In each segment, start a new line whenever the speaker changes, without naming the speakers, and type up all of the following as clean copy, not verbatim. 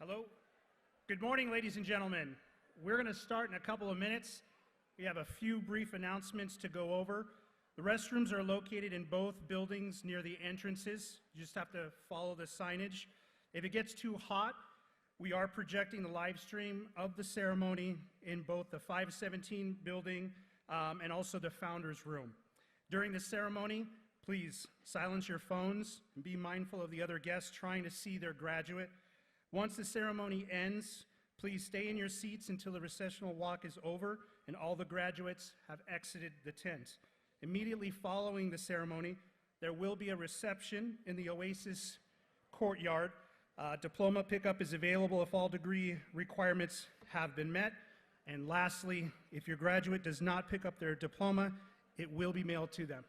Hello. Good morning, ladies and gentlemen. We're going to start in a couple of minutes. We have a few brief announcements to go over. The restrooms are located in both buildings near the entrances. You just have to follow the signage. If it gets too hot, we are projecting the live stream of the ceremony in both the 517 building and also the Founders Room. During the ceremony, please silence your phones and be mindful of the other guests trying to see their graduate. Once the ceremony ends, please stay in your seats until the recessional walk is over and all the graduates have exited the tent. Immediately following the ceremony, there will be a reception in the Oasis courtyard. Diploma pickup is available if all degree requirements have been met. And lastly, if your graduate does not pick up their diploma, it will be mailed to them.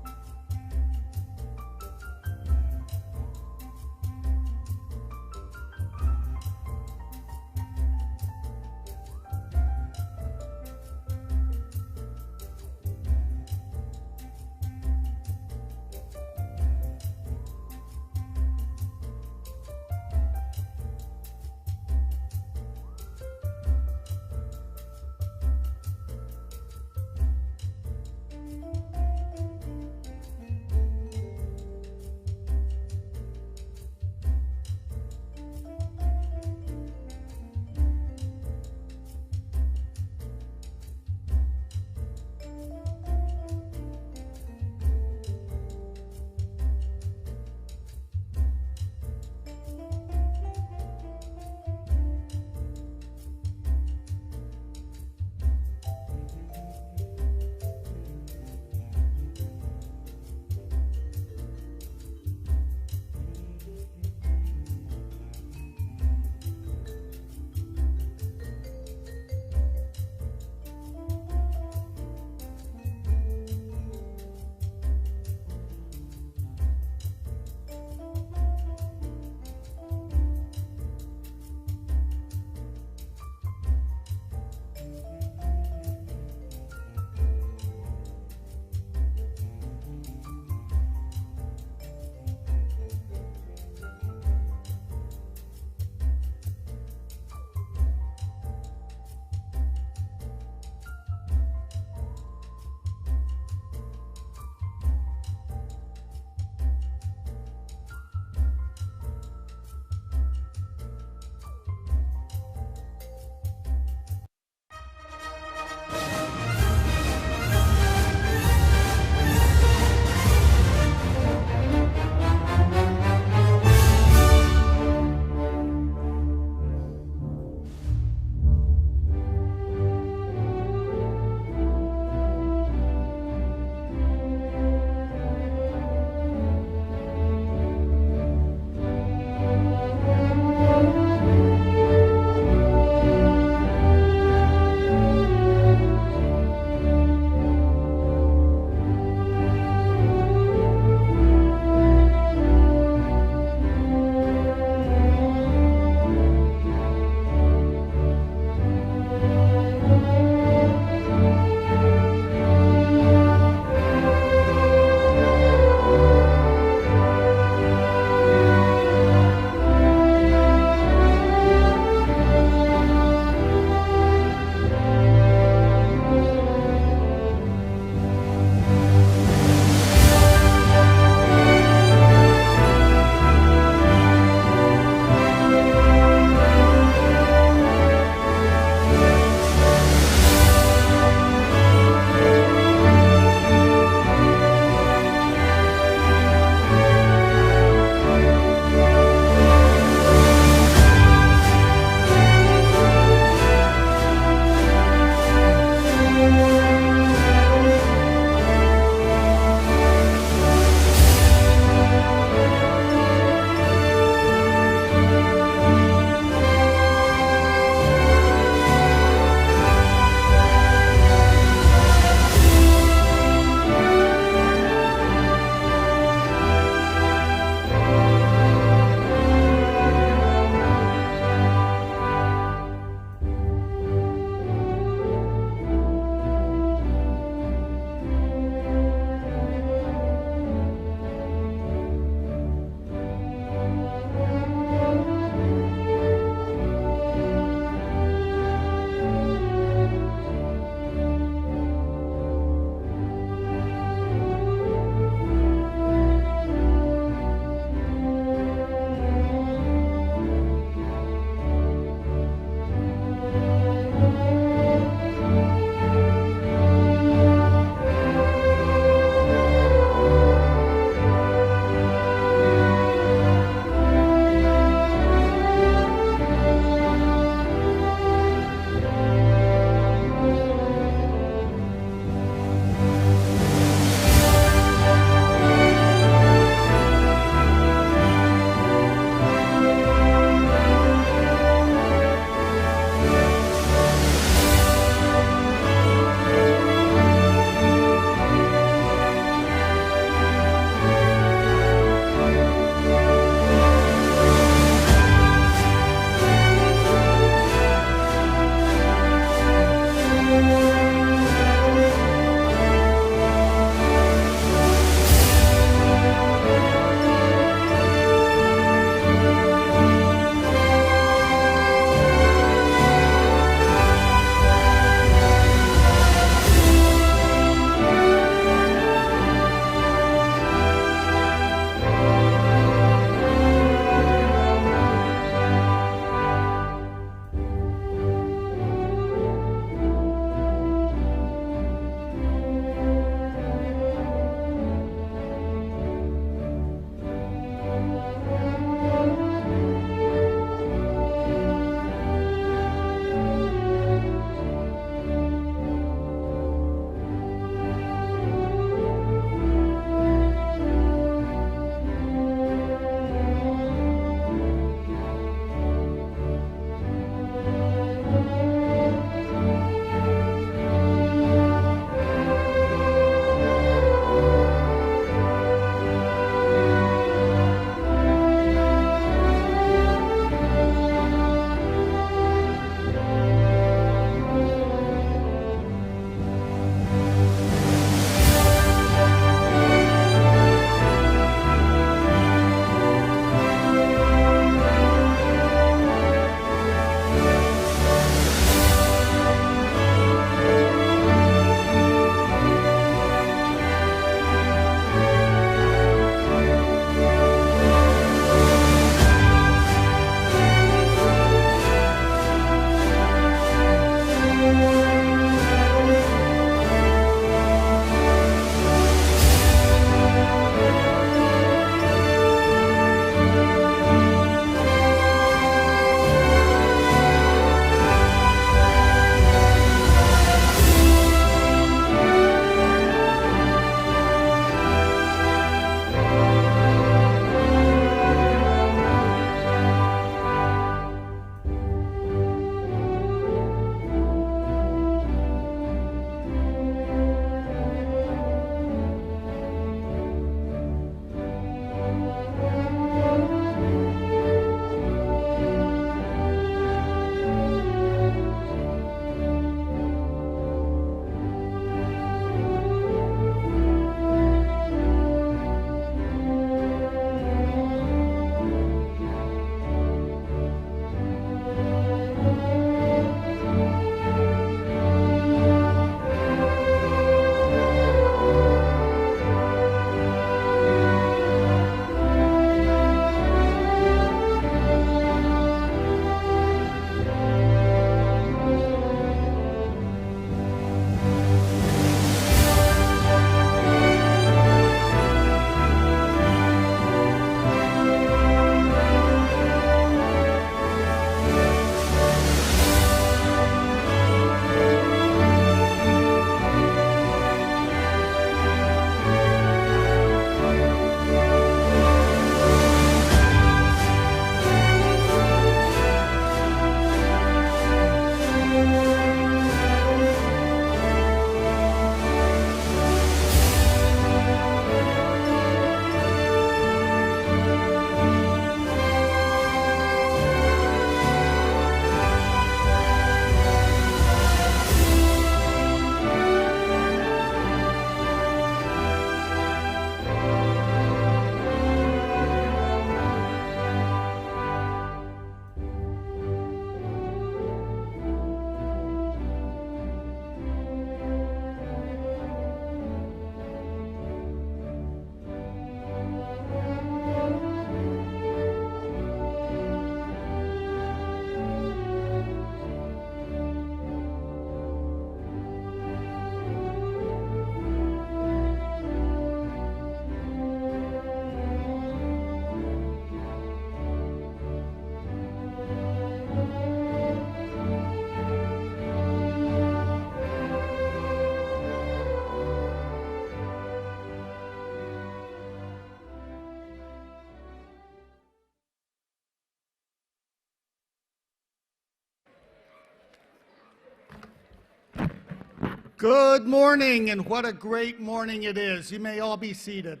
Good morning, and what a great morning it is. You may all be seated.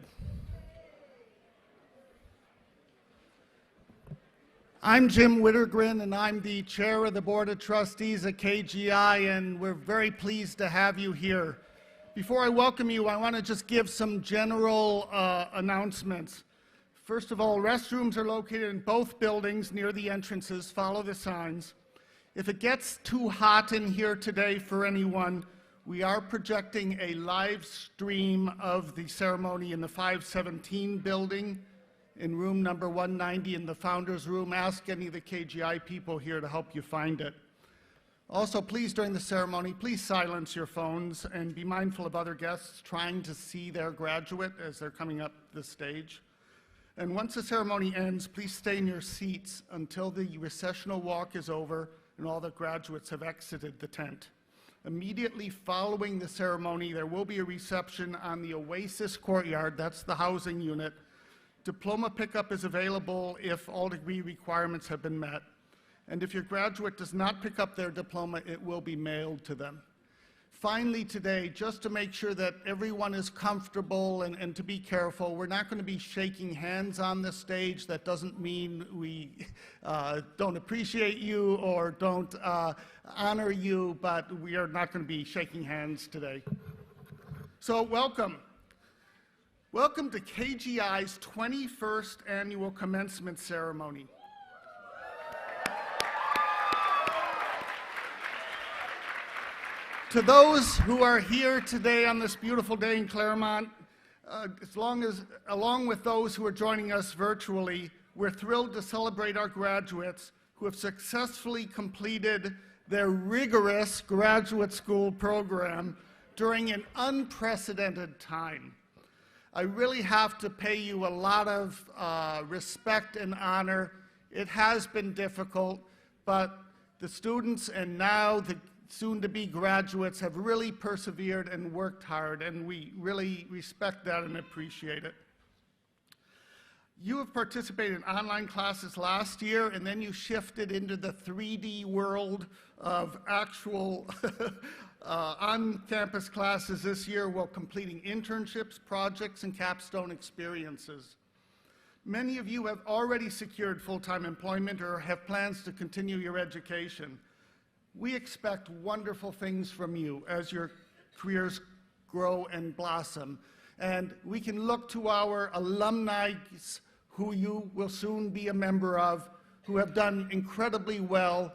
I'm Jim Wittergren, and I'm the chair of the Board of Trustees at KGI, and we're very pleased to have you here. Before I welcome you, I want to just give some general announcements. First of all, restrooms are located in both buildings near the entrances. Follow the signs. If it gets too hot in here today for anyone, we are projecting a live stream of the ceremony in the 517 building in room number 190 in the Founders Room. Ask any of the KGI people here to help you find it. Also, please, during the ceremony, please silence your phones and be mindful of other guests trying to see their graduate as they're coming up the stage. And once the ceremony ends, please stay in your seats until the recessional walk is over and all the graduates have exited the tent. Immediately following the ceremony, there will be a reception on the Oasis Courtyard. That's the housing unit. Diploma pickup is available if all degree requirements have been met. And if your graduate does not pick up their diploma, it will be mailed to them. Finally today, just to make sure that everyone is comfortable and to be careful, we're not going to be shaking hands on the stage. That doesn't mean we don't appreciate you or don't honor you, but we are not going to be shaking hands today. So welcome. Welcome to KGI's 21st annual commencement ceremony. To those who are here today on this beautiful day in Claremont, along with those who are joining us virtually, we're thrilled to celebrate our graduates who have successfully completed their rigorous graduate school program during an unprecedented time. I really have to pay you a lot of respect and honor. It has been difficult, but the students and now the soon-to-be graduates have really persevered and worked hard, and we really respect that and appreciate it. You have participated in online classes last year, and then you shifted into the 3D world of actual on-campus classes this year while completing internships, projects, and capstone experiences. Many of you have already secured full-time employment or have plans to continue your education. We expect wonderful things from you as your careers grow and blossom. And we can look to our alumni, who you will soon be a member of, who have done incredibly well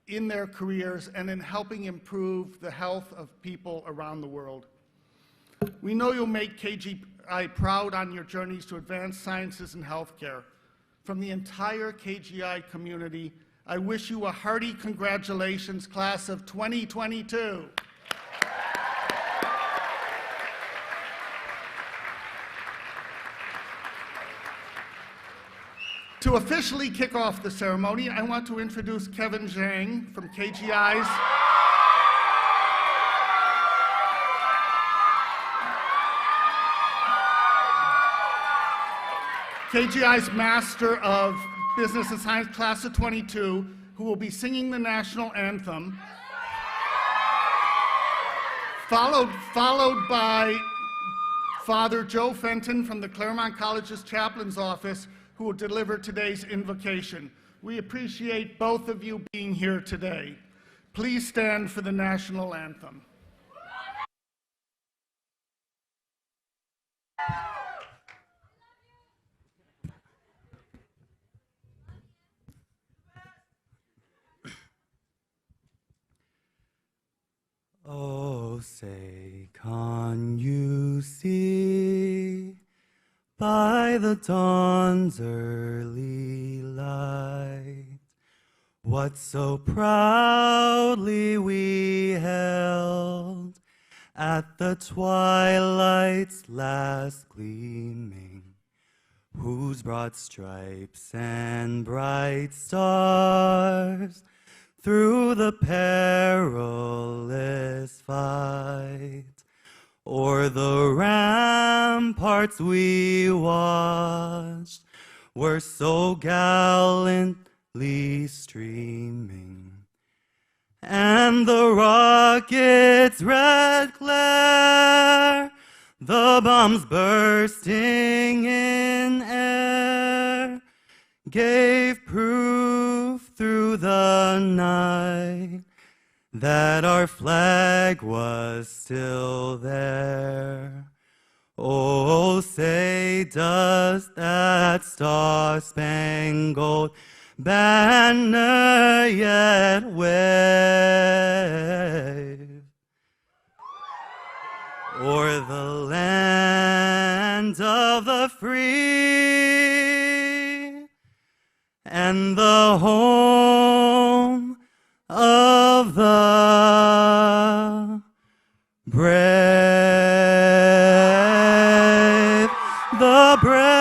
in their careers and in helping improve the health of people around the world. We know you'll make KGI proud on your journeys to advanced sciences and healthcare. From the entire KGI community, I wish you a hearty congratulations, class of 2022. To officially kick off the ceremony, I want to introduce Kevin Zhang from KGI's Master of Business and Science class of 22, who will be singing the national anthem, followed by Father Joe Fenton from the Claremont College's chaplain's office, who will deliver today's invocation. We appreciate both of you being here today. Please stand for the national anthem.
Oh, say, can you see by the dawn's early light what so proudly we held at the twilight's last gleaming, whose broad stripes and bright stars through the perilous fight o'er the ramparts we watched were so gallantly streaming, and the rocket's red glare, the bombs bursting in air, gave proof through the night that our flag was still there. Oh, say, does that star-spangled banner yet wave o'er the land of the free and the home of the brave, the brave.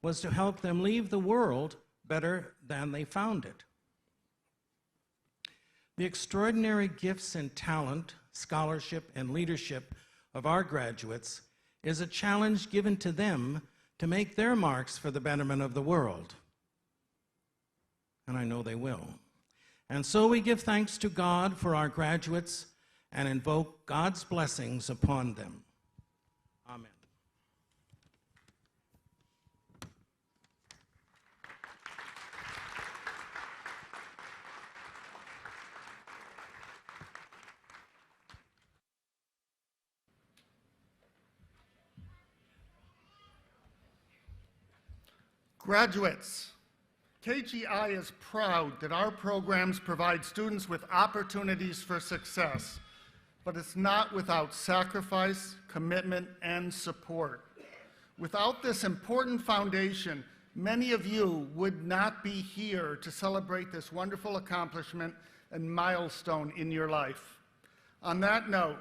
was to help them leave the world better than they found it. The extraordinary gifts and talent, scholarship, and leadership of our graduates is a challenge given to them to make their marks for the betterment of the world. And I know they will. And so we give thanks to God for our graduates and invoke God's blessings upon them. Amen.
Graduates, KGI is proud that our programs provide students with opportunities for success, but it's not without sacrifice, commitment, and support. Without this important foundation, many of you would not be here to celebrate this wonderful accomplishment and milestone in your life. On that note,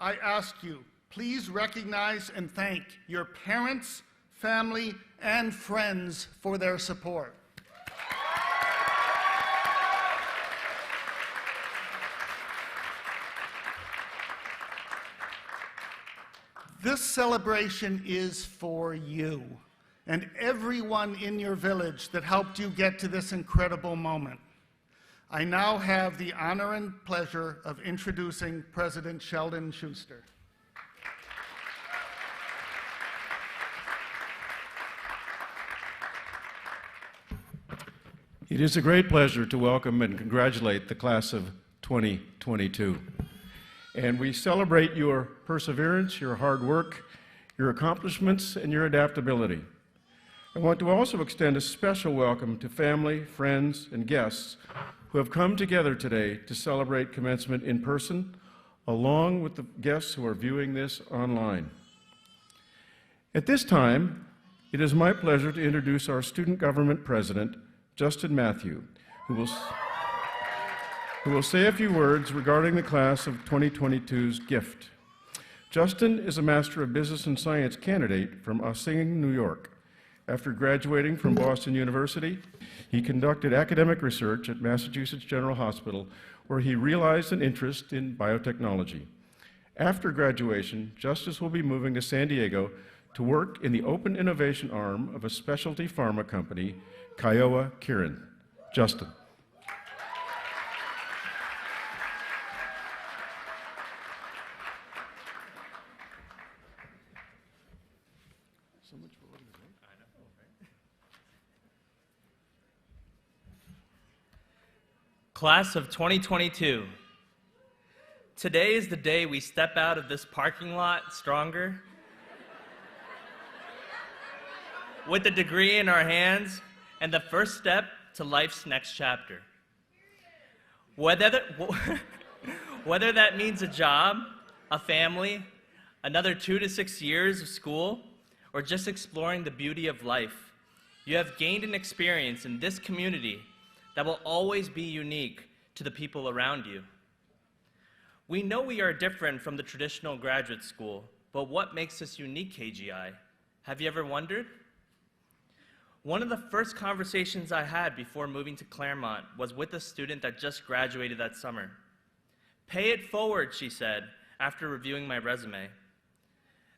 I ask you, please recognize and thank your parents, family, and friends for their support. This celebration is for you and everyone in your village that helped you get to this incredible moment. I now have the honor and pleasure of introducing President Sheldon Schuster.
It is a great pleasure to welcome and congratulate the class of 2022. And we celebrate your perseverance, your hard work, your accomplishments, and your adaptability. I want to also extend a special welcome to family, friends, and guests who have come together today to celebrate commencement in person, along with the guests who are viewing this online. At this time, it is my pleasure to introduce our student government president, Justin Matthew, who will say a few words regarding the class of 2022's gift. Justin is a Master of Business and Science candidate from Ossining, New York. After graduating from Boston University, he conducted academic research at Massachusetts General Hospital, where he realized an interest in biotechnology. After graduation, Justice will be moving to San Diego to work in the open innovation arm of a specialty pharma company, Kyowa Kirin. Justin.
Class of 2022. Today is the day we step out of this parking lot stronger, with a degree in our hands and the first step to life's next chapter. Whether that means a job, a family, another 2 to 6 years of school, or just exploring the beauty of life, you have gained an experience in this community that will always be unique to the people around you. We know we are different from the traditional graduate school, but what makes us unique, KGI? Have you ever wondered? One of the first conversations I had before moving to Claremont was with a student that just graduated that summer. "Pay it forward," she said, after reviewing my resume.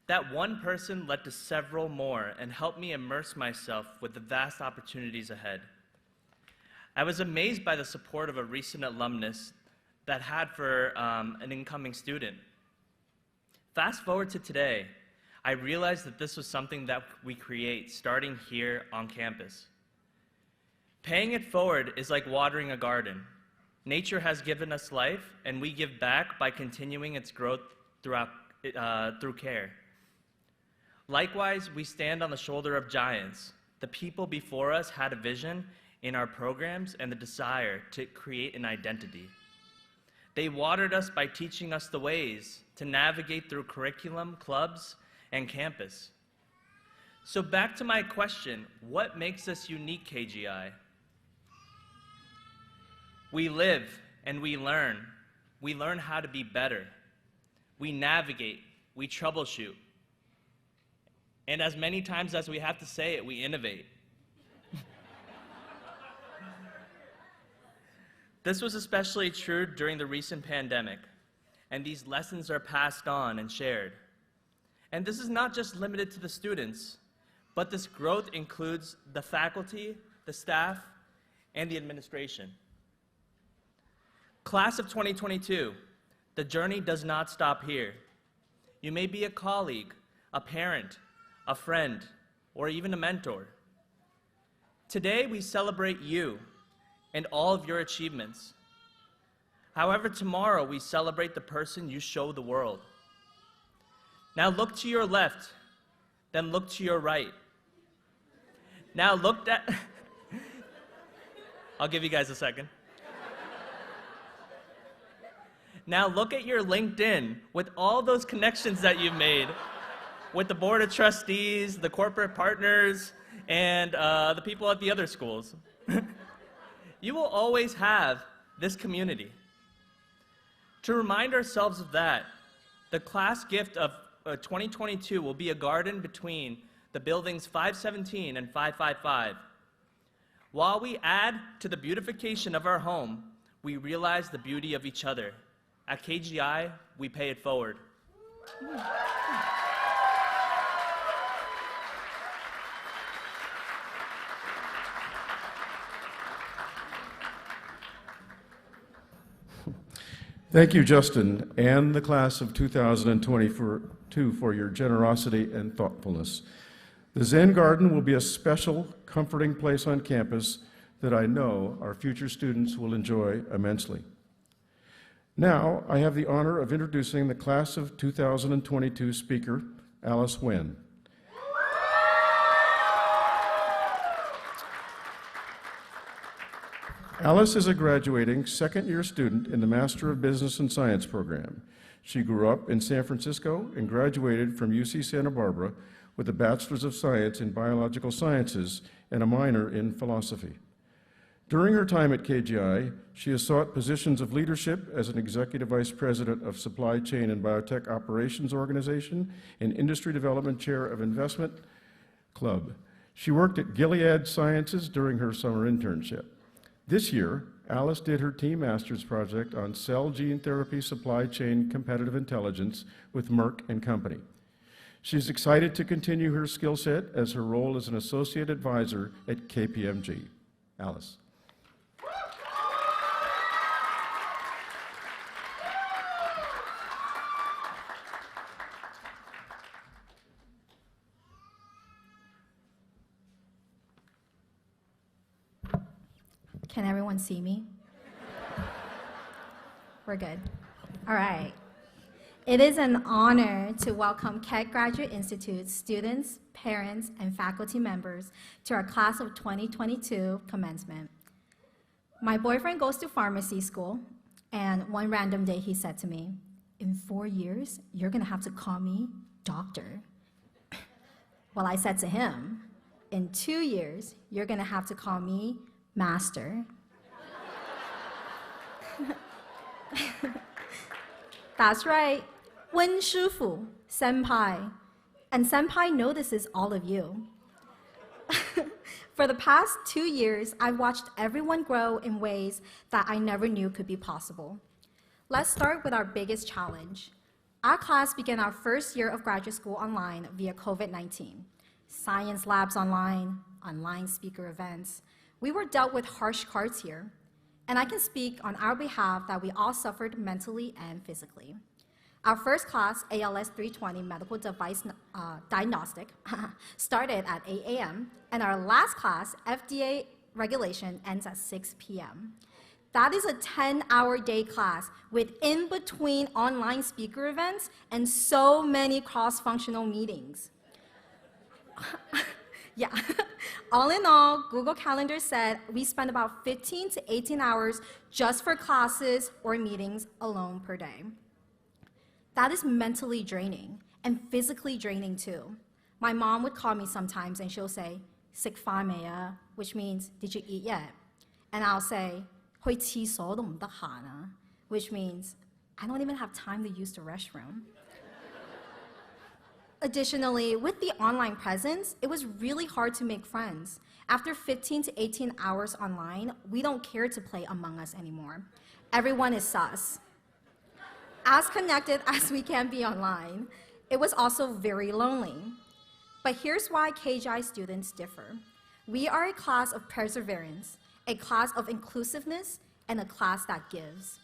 That one person led to several more and helped me immerse myself with the vast opportunities ahead. I was amazed by the support of a recent alumnus that had for an incoming student. Fast forward to today, I realized that this was something that we create starting here on campus. Paying it forward is like watering a garden. Nature has given us life, and we give back by continuing its growth through care. Likewise, we stand on the shoulder of giants. The people before us had a vision in our programs and the desire to create an identity. They watered us by teaching us the ways to navigate through curriculum, clubs, and campus. So back to my question, what makes us unique, KGI? We live and we learn. We learn how to be better. We navigate, we troubleshoot. And as many times as we have to say it, we innovate. This was especially true during the recent pandemic, and these lessons are passed on and shared. And this is not just limited to the students, but this growth includes the faculty, the staff, and the administration. Class of 2022, the journey does not stop here. You may be a colleague, a parent, a friend, or even a mentor. Today, we celebrate you and all of your achievements. However, tomorrow, we celebrate the person you show the world. Now look to your left, then look to your right. Now look at, I'll give you guys a second. Now look at your LinkedIn with all those connections that you've made with the board of trustees, the corporate partners, and the people at the other schools. You will always have this community. To remind ourselves of that, the class gift of 2022 will be a garden between the buildings 517 and 555. While we add to the beautification of our home, we realize the beauty of each other. At KGI, we pay it forward.
Thank you, Justin, and the class of 2022 for your generosity and thoughtfulness. The Zen Garden will be a special, comforting place on campus that I know our future students will enjoy immensely. Now, I have the honor of introducing the class of 2022 speaker, Alice Nguyen. Alice is a graduating second-year student in the Master of Business and Science program. She grew up in San Francisco and graduated from UC Santa Barbara with a Bachelor's of Science in Biological Sciences and a minor in philosophy. During her time at KGI, she has sought positions of leadership as an Executive Vice President of Supply Chain and Biotech Operations Organization and Industry Development Chair of Investment Club. She worked at Gilead Sciences during her summer internship. This year, Alice did her Team Masters project on cell gene therapy supply chain competitive intelligence with Merck and Company. She's excited to continue her skill set as her role as an associate advisor at KPMG. Alice.
Can everyone see me? We're good. All right. It is an honor to welcome Keck Graduate Institute students, parents, and faculty members to our class of 2022 commencement. My boyfriend goes to pharmacy school, and one random day he said to me, "In 4 years, you're gonna have to call me doctor." Well, I said to him, "In 2 years, you're gonna have to call me master." That's right, 温师傅, senpai. And senpai notices all of you. For the past 2 years, I've watched everyone grow in ways that I never knew could be possible. Let's start with our biggest challenge. Our class began our first year of graduate school online via COVID-19. Science labs online, online speaker events. We were dealt with harsh cards here. And I can speak on our behalf that we all suffered mentally and physically. Our first class, ALS 320 Medical Device Diagnostic, started at 8 a.m., and our last class, FDA Regulation, ends at 6 p.m. That is a 10-hour day class with in-between online speaker events and so many cross-functional meetings. Yeah. All in all, Google Calendar said we spend about 15 to 18 hours just for classes or meetings alone per day. That is mentally draining and physically draining too. My mom would call me sometimes and she'll say, "食飯未啊?" which means, "Did you eat yet?" And I'll say, 去廁所都唔得閒啊, which means, I don't even have time to use the restroom. Additionally, with the online presence, it was really hard to make friends. After 15 to 18 hours online, we don't care to play Among Us anymore. Everyone is sus. As connected as we can be online, it was also very lonely. But here's why KGI students differ. We are a class of perseverance, a class of inclusiveness, and a class that gives.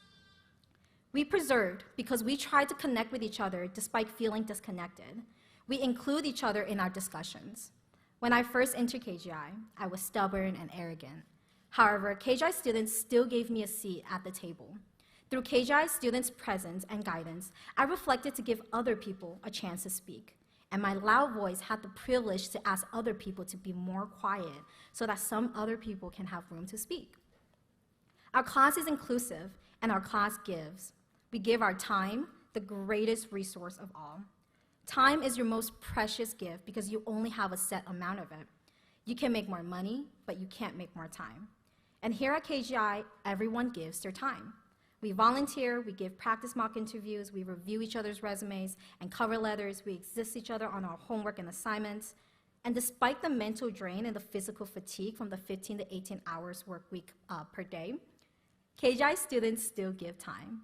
We persevered because we tried to connect with each other despite feeling disconnected. We include each other in our discussions. When I first entered KGI, I was stubborn and arrogant. However, KGI students still gave me a seat at the table. Through KGI students' presence and guidance, I reflected to give other people a chance to speak. And my loud voice had the privilege to ask other people to be more quiet so that some other people can have room to speak. Our class is inclusive, and our class gives. We give our time, the greatest resource of all. Time is your most precious gift because you only have a set amount of it. You can make more money, but you can't make more time. And here at KGI, everyone gives their time. We volunteer, we give practice mock interviews, we review each other's resumes and cover letters, we assist each other on our homework and assignments. And despite the mental drain and the physical fatigue from the 15 to 18 hours work week per day, KGI students still give time.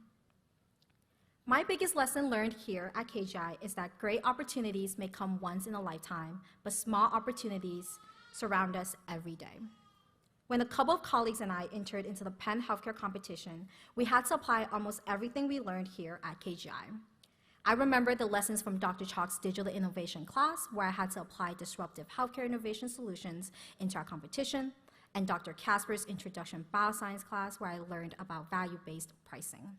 My biggest lesson learned here at KGI is that great opportunities may come once in a lifetime, but small opportunities surround us every day. When a couple of colleagues and I entered into the Penn Healthcare competition, we had to apply almost everything we learned here at KGI. I remember the lessons from Dr. Chalk's digital innovation class, where I had to apply disruptive healthcare innovation solutions into our competition, and Dr. Casper's introduction bioscience class, where I learned about value-based pricing.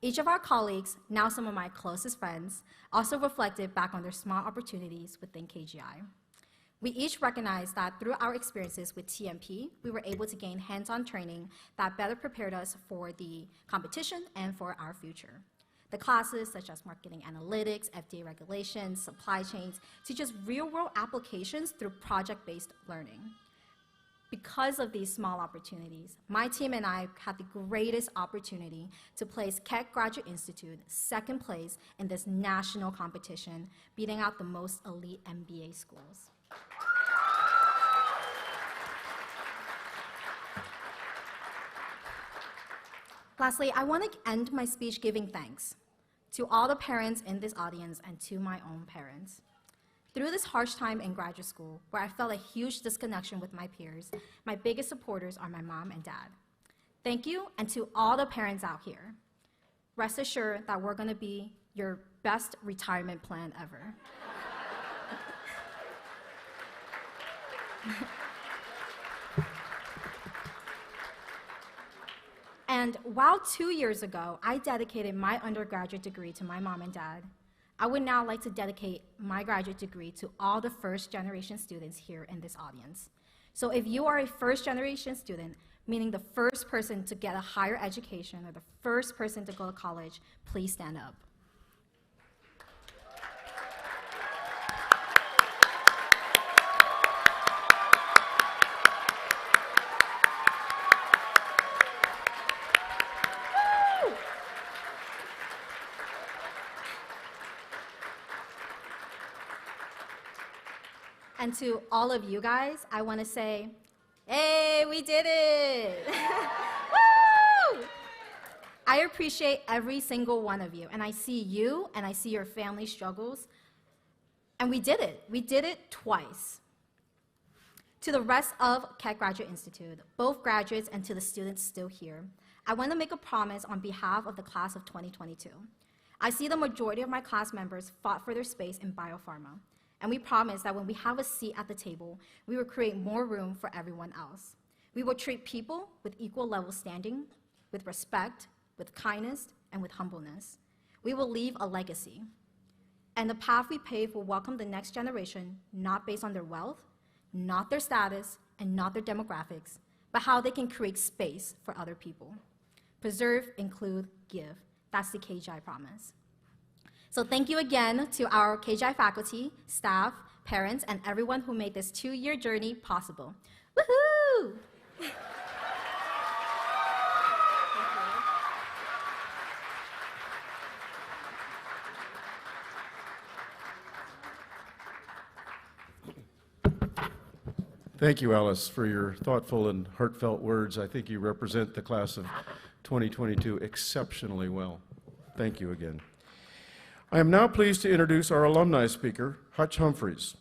Each of our colleagues, now some of my closest friends, also reflected back on their small opportunities within KGI. We each recognized that through our experiences with TMP, we were able to gain hands-on training that better prepared us for the competition and for our future. The classes such as marketing analytics, FDA regulations, supply chains, teach us real-world applications through project-based learning. Because of these small opportunities, my team and I had the greatest opportunity to place Keck Graduate Institute second place in this national competition, beating out the most elite MBA schools. Lastly, I want to end my speech giving thanks to all the parents in this audience and to my own parents. Through this harsh time in graduate school, where I felt a huge disconnection with my peers, my biggest supporters are my mom and dad. Thank you, and to all the parents out here, rest assured that we're going to be your best retirement plan ever. And while 2 years ago, I dedicated my undergraduate degree to my mom and dad, I would now like to dedicate my graduate degree to all the first-generation students here in this audience. So if you are a first-generation student, meaning the first person to get a higher education or the first person to go to college, please stand up. And to all of you guys, I want to say, hey, we did it! Woo! I appreciate every single one of you, and I see you, and I see your family struggles, and we did it. We did it twice. To the rest of Keck Graduate Institute, both graduates and to the students still here, I want to make a promise on behalf of the class of 2022. I see the majority of my class members fought for their space in biopharma. And we promise that when we have a seat at the table, we will create more room for everyone else. We will treat people with equal level standing, with respect, with kindness, and with humbleness. We will leave a legacy. And the path we pave will welcome the next generation, not based on their wealth, not their status, and not their demographics, but how they can create space for other people. Preserve, include, give. That's the KGI promise. So thank you again to our KGI faculty, staff, parents, and everyone who made this 2-year journey possible. Woohoo!
Thank you, Alice, for your thoughtful and heartfelt words. I think you represent the class of 2022 exceptionally well. Thank you again. I am now pleased to introduce our alumni speaker, Hutch Humphreys.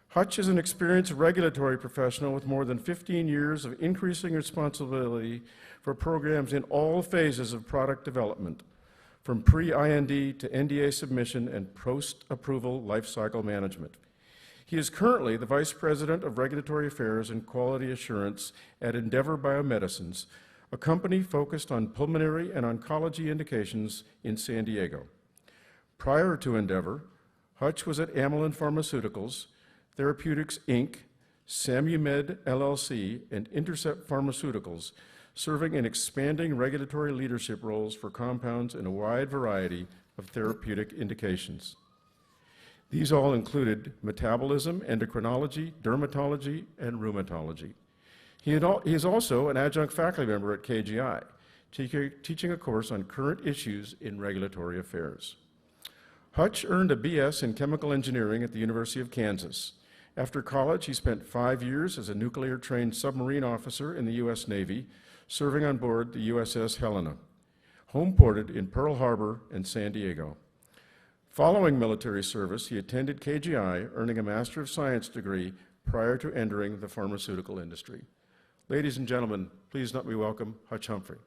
Hutch is an experienced regulatory professional with more than 15 years of increasing responsibility for programs in all phases of product development, from pre-IND to NDA submission and post-approval lifecycle management. He is currently the Vice President of Regulatory Affairs and Quality Assurance at Endeavor Biomedicines, a company focused on pulmonary and oncology indications in San Diego. Prior to Endeavor, Hutch was at Amylin Pharmaceuticals, Therapeutics, Inc., SamuMed, LLC, and Intercept Pharmaceuticals, serving in expanding regulatory leadership roles for compounds in a wide variety of therapeutic indications. These all included metabolism, endocrinology, dermatology, and rheumatology. He is also an adjunct faculty member at KGI, teaching a course on current issues in regulatory affairs. Hutch earned a BS in chemical engineering at the University of Kansas. After college, he spent 5 years as a nuclear-trained submarine officer in the U.S. Navy, serving on board the USS Helena, homeported in Pearl Harbor and San Diego. Following military service, he attended KGI, earning a Master of Science degree prior to entering the pharmaceutical industry. Ladies and gentlemen, please let me welcome Hutch Humphrey.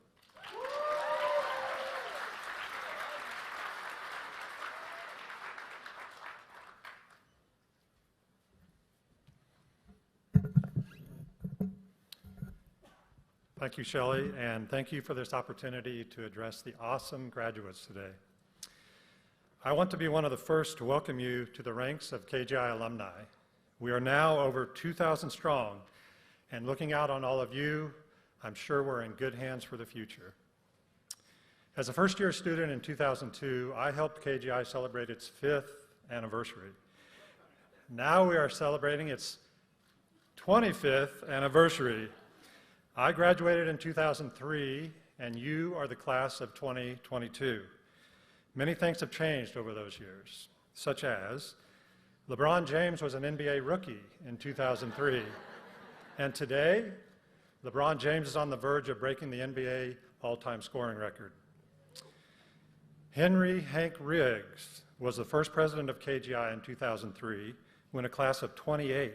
Thank you, Shelley, and thank you for this opportunity to address the awesome graduates today. I want to be one of the first to welcome you to the ranks of KGI alumni. We are now over 2,000 strong, and looking out on all of you, I'm sure we're in good hands for the future. As a first-year student in 2002, I helped KGI celebrate its 5th anniversary. Now we are celebrating its 25th anniversary. I graduated in 2003, and you are the class of 2022. Many things have changed over those years, such as LeBron James was an NBA rookie in 2003, and today, LeBron James is on the verge of breaking the NBA all-time scoring record. Henry Hank Riggs was the first president of KGI in 2003, when a class of 28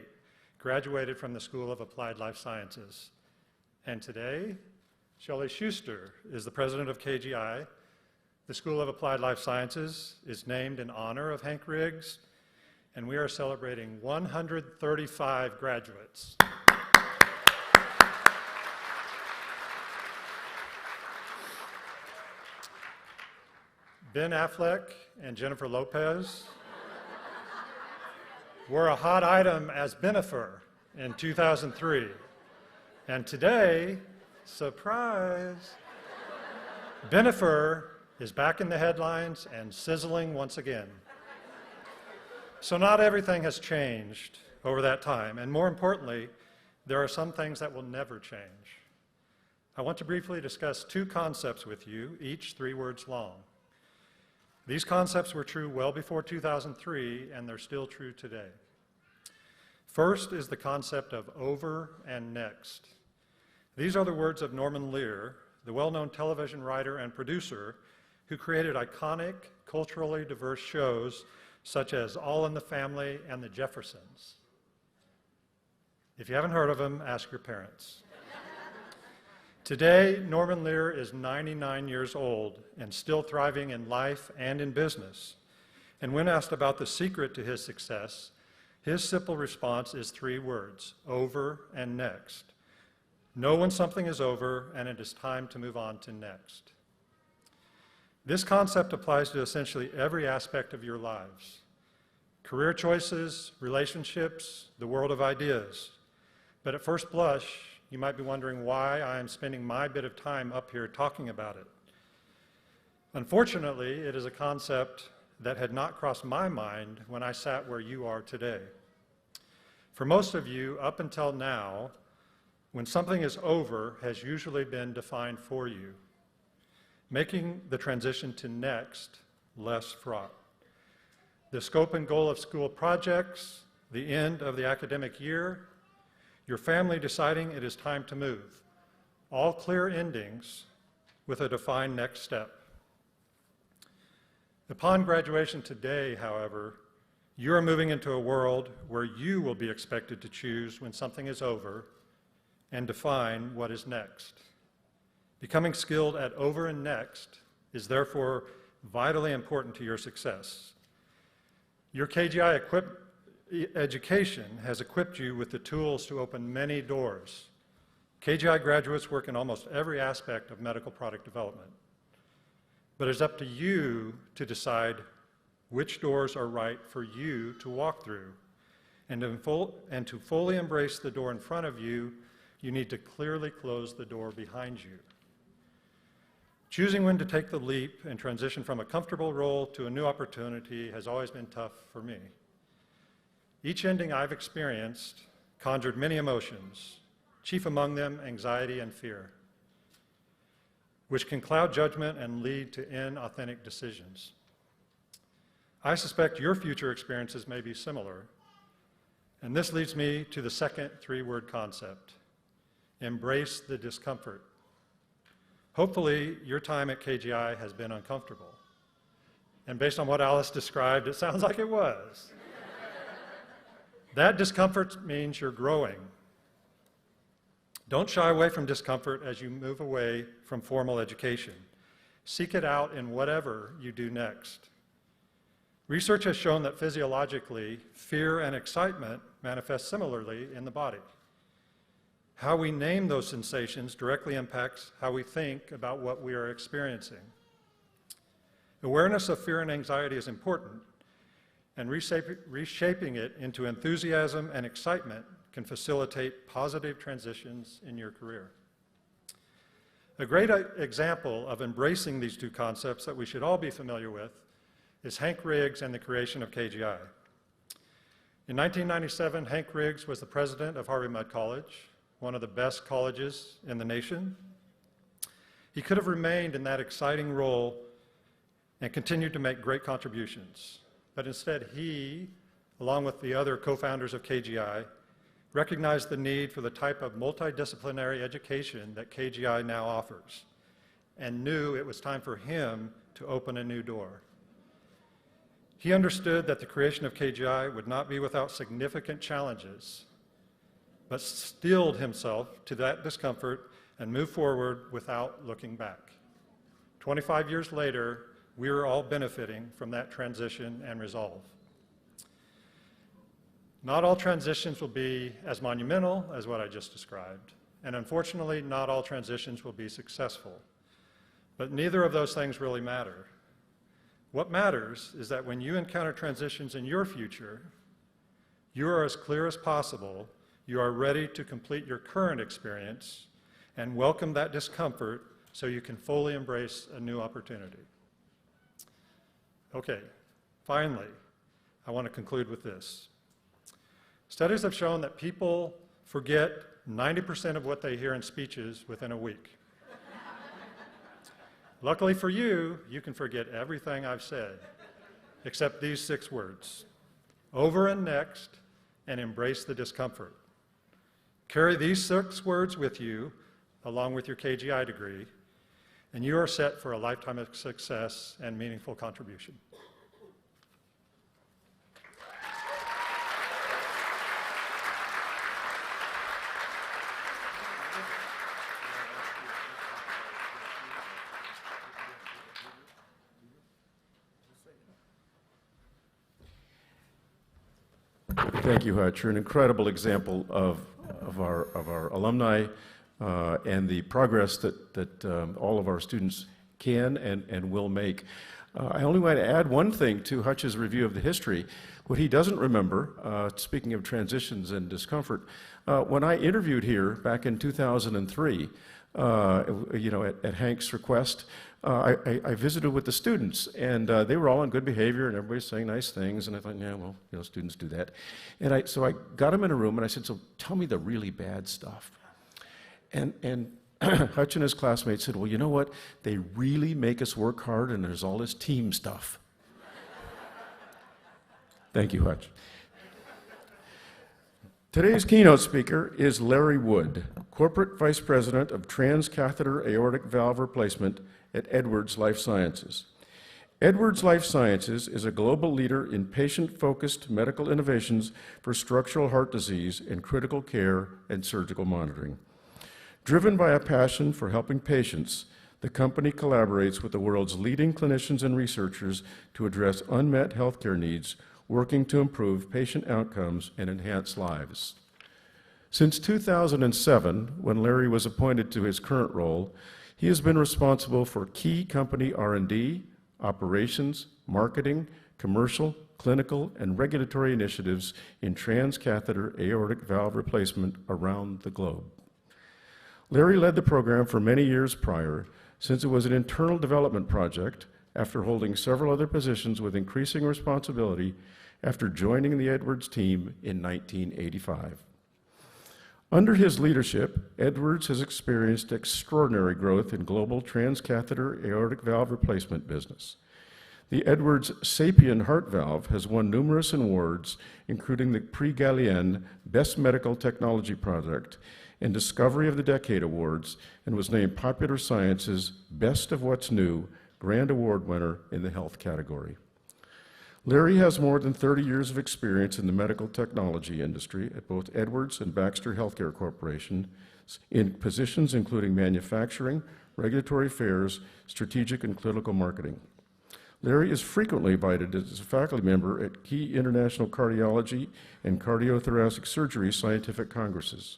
graduated from the School of Applied Life Sciences. And today, Shelley Schuster is the president of KGI. The School of Applied Life Sciences is named in honor of Hank Riggs, and we are celebrating 135 graduates. Ben Affleck and Jennifer Lopez were a hot item as Benifer in 2003. And today, surprise, Benifer is back in the headlines and sizzling once again. So not everything has changed over that time, and more importantly, there are some things that will never change. I want to briefly discuss two concepts with you, each 3 words long. These concepts were true well before 2003, and they're still true today. First is the concept of over and next. These are the words of Norman Lear, the well-known television writer and producer who created iconic, culturally diverse shows such as All in the Family and The Jeffersons. If you haven't heard of them, ask your parents. Today, Norman Lear is 99 years old and still thriving in life and in business. And when asked about the secret to his success, his simple response is 3 words, over and next. Know when something is over and it is time to move on to next. This concept applies to essentially every aspect of your lives. Career choices, relationships, the world of ideas. But at first blush, you might be wondering why I am spending my bit of time up here talking about it. Unfortunately, it is a concept that had not crossed my mind when I sat where you are today. For most of you, up until now, when something is over has usually been defined for you, making the transition to next less fraught. The scope and goal of school projects, the end of the academic year, your family deciding it is time to move. All clear endings with a defined next step. Upon graduation today, however, you are moving into a world where you will be expected to choose when something is over and define what is next. Becoming skilled at over and next is therefore vitally important to your success. Your KGI education has equipped you with the tools to open many doors. KGI graduates work in almost every aspect of medical product development. But it's up to you to decide which doors are right for you to walk through. And to fully embrace the door in front of you, you need to clearly close the door behind you. Choosing when to take the leap and transition from a comfortable role to a new opportunity has always been tough for me. Each ending I've experienced conjured many emotions, chief among them anxiety and fear, which can cloud judgment and lead to inauthentic decisions. I suspect your future experiences may be similar, and this leads me to the second 3-word concept, embrace the discomfort. Hopefully, your time at KGI has been uncomfortable, and based on what Alice described, it sounds like it was. That discomfort means you're growing. Don't shy away from discomfort as you move away from formal education. Seek it out in whatever you do next. Research has shown that physiologically, fear and excitement manifest similarly in the body. How we name those sensations directly impacts how we think about what we are experiencing. Awareness of fear and anxiety is important, and reshaping it into enthusiasm and excitement can facilitate positive transitions in your career. A great example of embracing these 2 concepts that we should all be familiar with is Hank Riggs and the creation of KGI. In 1997, Hank Riggs was the president of Harvey Mudd College, one of the best colleges in the nation. He could have remained in that exciting role and continued to make great contributions. But instead, he, along with the other co-founders of KGI, recognized the need for the type of multidisciplinary education that KGI now offers, and knew it was time for him to open a new door. He understood that the creation of KGI would not be without significant challenges, but steeled himself to that discomfort and moved forward without looking back. 25 years later, we are all benefiting from that transition and resolve. Not all transitions will be as monumental as what I just described, and unfortunately, not all transitions will be successful. But neither of those things really matter. What matters is that when you encounter transitions in your future, you are as clear as possible, you are ready to complete your current experience and welcome that discomfort so you can fully embrace a new opportunity. Okay, finally, I want to conclude with this. Studies have shown that people forget 90% of what they hear in speeches within a week. Luckily for you, you can forget everything I've said, except these 6 words: over and next, and embrace the discomfort. Carry these 6 words with you, along with your KGI degree, and you are set for a lifetime of success and meaningful contribution.
Thank you, Hutch. You're an incredible example of our alumni and the progress that all of our students can and will make. I only want to add one thing to Hutch's review of the history. What he doesn't remember, speaking of transitions and discomfort, when I interviewed here back in 2003, at Hank's request, I visited with the students, and they were all on good behavior, and everybody's saying nice things, and I thought, yeah, well, students do that. And so I got them in a room, and I said, so tell me the really bad stuff. And Hutch and his classmates said, well, you know what? They really make us work hard, and there's all this team stuff. Thank you, Hutch. Today's keynote speaker is Larry Wood, Corporate Vice President of Transcatheter Aortic Valve Replacement at Edwards Life Sciences. Edwards Life Sciences is a global leader in patient-focused medical innovations for structural heart disease and critical care and surgical monitoring. Driven by a passion for helping patients, the company collaborates with the world's leading clinicians and researchers to address unmet healthcare needs, working to improve patient outcomes and enhance lives. Since 2007, when Larry was appointed to his current role, he has been responsible for key company R&D, operations, marketing, commercial, clinical, and regulatory initiatives in transcatheter aortic valve replacement around the globe. Larry led the program for many years prior, since it was an internal development project, after holding several other positions with increasing responsibility after joining the Edwards team in 1985. Under his leadership, Edwards has experienced extraordinary growth in global transcatheter aortic valve replacement business. The Edwards Sapien heart valve has won numerous awards, including the Prix Galien Best Medical Technology Product and Discovery of the Decade Awards, and was named Popular Science's Best of What's New Grand Award winner in the health category. Larry has more than 30 years of experience in the medical technology industry at both Edwards and Baxter Healthcare Corporation in positions including manufacturing, regulatory affairs, strategic and clinical marketing. Larry is frequently invited as a faculty member at key international cardiology and cardiothoracic surgery scientific congresses.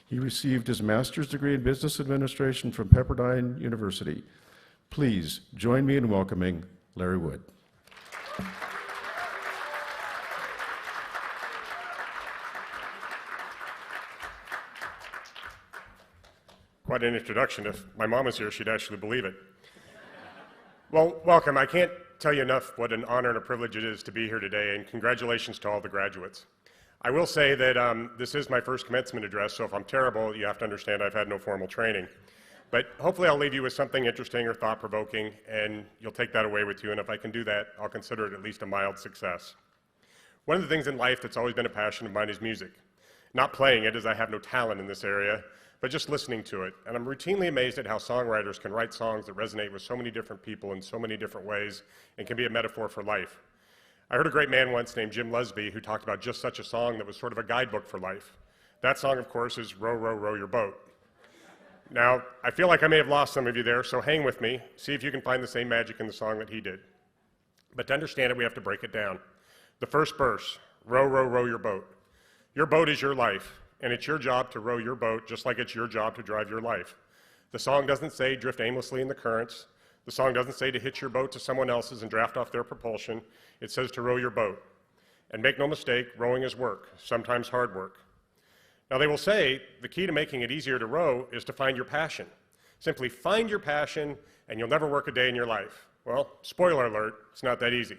He received his master's degree in business administration from Pepperdine University. Please join me in welcoming Larry Wood.
Quite an introduction. If my mom was here, she'd actually believe it. Well, welcome. I can't tell you enough what an honor and a privilege it is to be here today, and congratulations to all the graduates. I will say that this is my first commencement address, so if I'm terrible, you have to understand I've had no formal training. But hopefully I'll leave you with something interesting or thought-provoking, and you'll take that away with you, and if I can do that, I'll consider it at least a mild success. One of the things in life that's always been a passion of mine is music. Not playing it, as I have no talent in this area, but just listening to it. And I'm routinely amazed at how songwriters can write songs that resonate with so many different people in so many different ways and can be a metaphor for life. I heard a great man once named Jim Lesby who talked about just such a song that was sort of a guidebook for life. That song, of course, is Row, Row, Row Your Boat. Now, I feel like I may have lost some of you there, so hang with me. See if you can find the same magic in the song that he did. But to understand it, we have to break it down. The first verse, row, row, row your boat. Your boat is your life, and it's your job to row your boat just like it's your job to drive your life. The song doesn't say drift aimlessly in the currents. The song doesn't say to hitch your boat to someone else's and draft off their propulsion. It says to row your boat. And make no mistake, rowing is work, sometimes hard work. Now they will say the key to making it easier to row is to find your passion. Simply find your passion and you'll never work a day in your life. Well, spoiler alert, it's not that easy.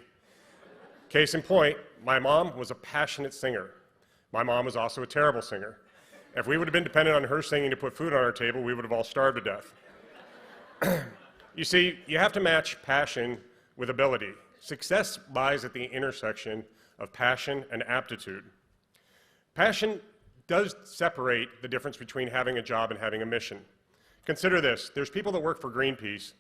Case in point, my mom was a passionate singer. My mom was also a terrible singer. If we would have been dependent on her singing to put food on our table, we would have all starved to death. You see, you have to match passion with ability. Success lies at the intersection of passion and aptitude. Passion does separate the difference between having a job and having a mission. Consider this, there's people that work for Greenpeace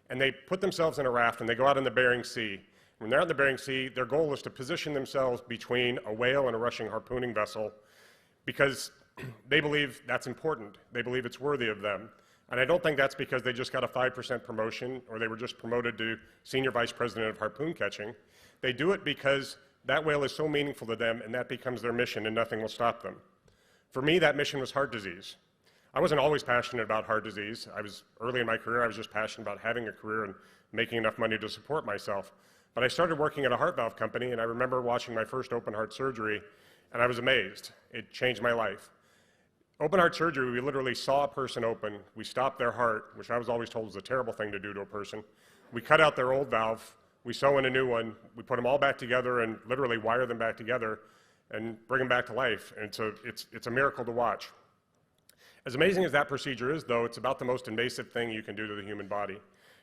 and they put themselves in a raft and they go out in the Bering Sea. When they're out in the Bering Sea, their goal is to position themselves between a whale and a rushing harpooning vessel because they believe that's important. They believe it's worthy of them. And I don't think that's because they just got a 5% promotion or they were just promoted to Senior Vice President of Harpoon Catching. They do it because that whale is so meaningful to them and that becomes their mission and nothing will stop them. For me, that mission was heart disease. I wasn't always passionate about heart disease. Early in my career, I was just passionate about having a career and making enough money to support myself. But I started working at a heart valve company and I remember watching my first open heart surgery and I was amazed. It changed my life. Open heart surgery, we literally saw a person open, we stopped their heart, which I was always told was a terrible thing to do to a person. We cut out their old valve, we sew in a new one, we put them all back together and literally wire them back together and bring them back to life. And it's a miracle to watch. As amazing as that procedure is, though, it's about the most invasive thing you can do to the human body.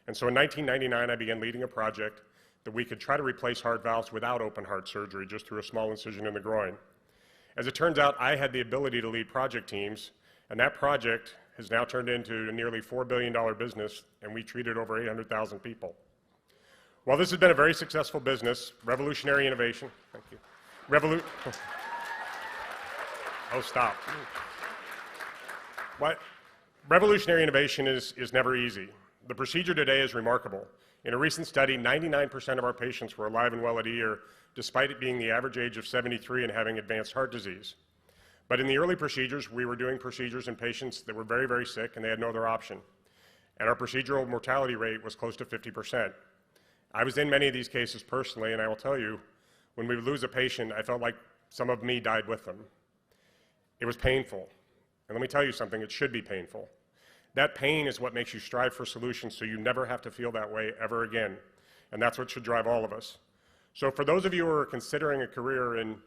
And so in 1999, I began leading a project that we could try to replace heart valves without open heart surgery, just through a small incision in the groin. As it turns out, I had the ability to lead project teams, and that project has now turned into a nearly $4 billion business, and we treated over 800,000 people. While this has been a very successful business, revolutionary innovation, thank you. Oh, stop. Revolutionary innovation is never easy. The procedure today is remarkable. In a recent study, 99% of our patients were alive and well at a year, despite it being the average age of 73 and having advanced heart disease. But in the early procedures, we were doing procedures in patients that were very, very sick and they had no other option. And our procedural mortality rate was close to 50%. I was in many of these cases personally, and I will tell you, when we would lose a patient, I felt like some of me died with them. It was painful. And let me tell you something, it should be painful. That pain is what makes you strive for solutions so you never have to feel that way ever again. And that's what should drive all of us. So for those of you who are considering a career in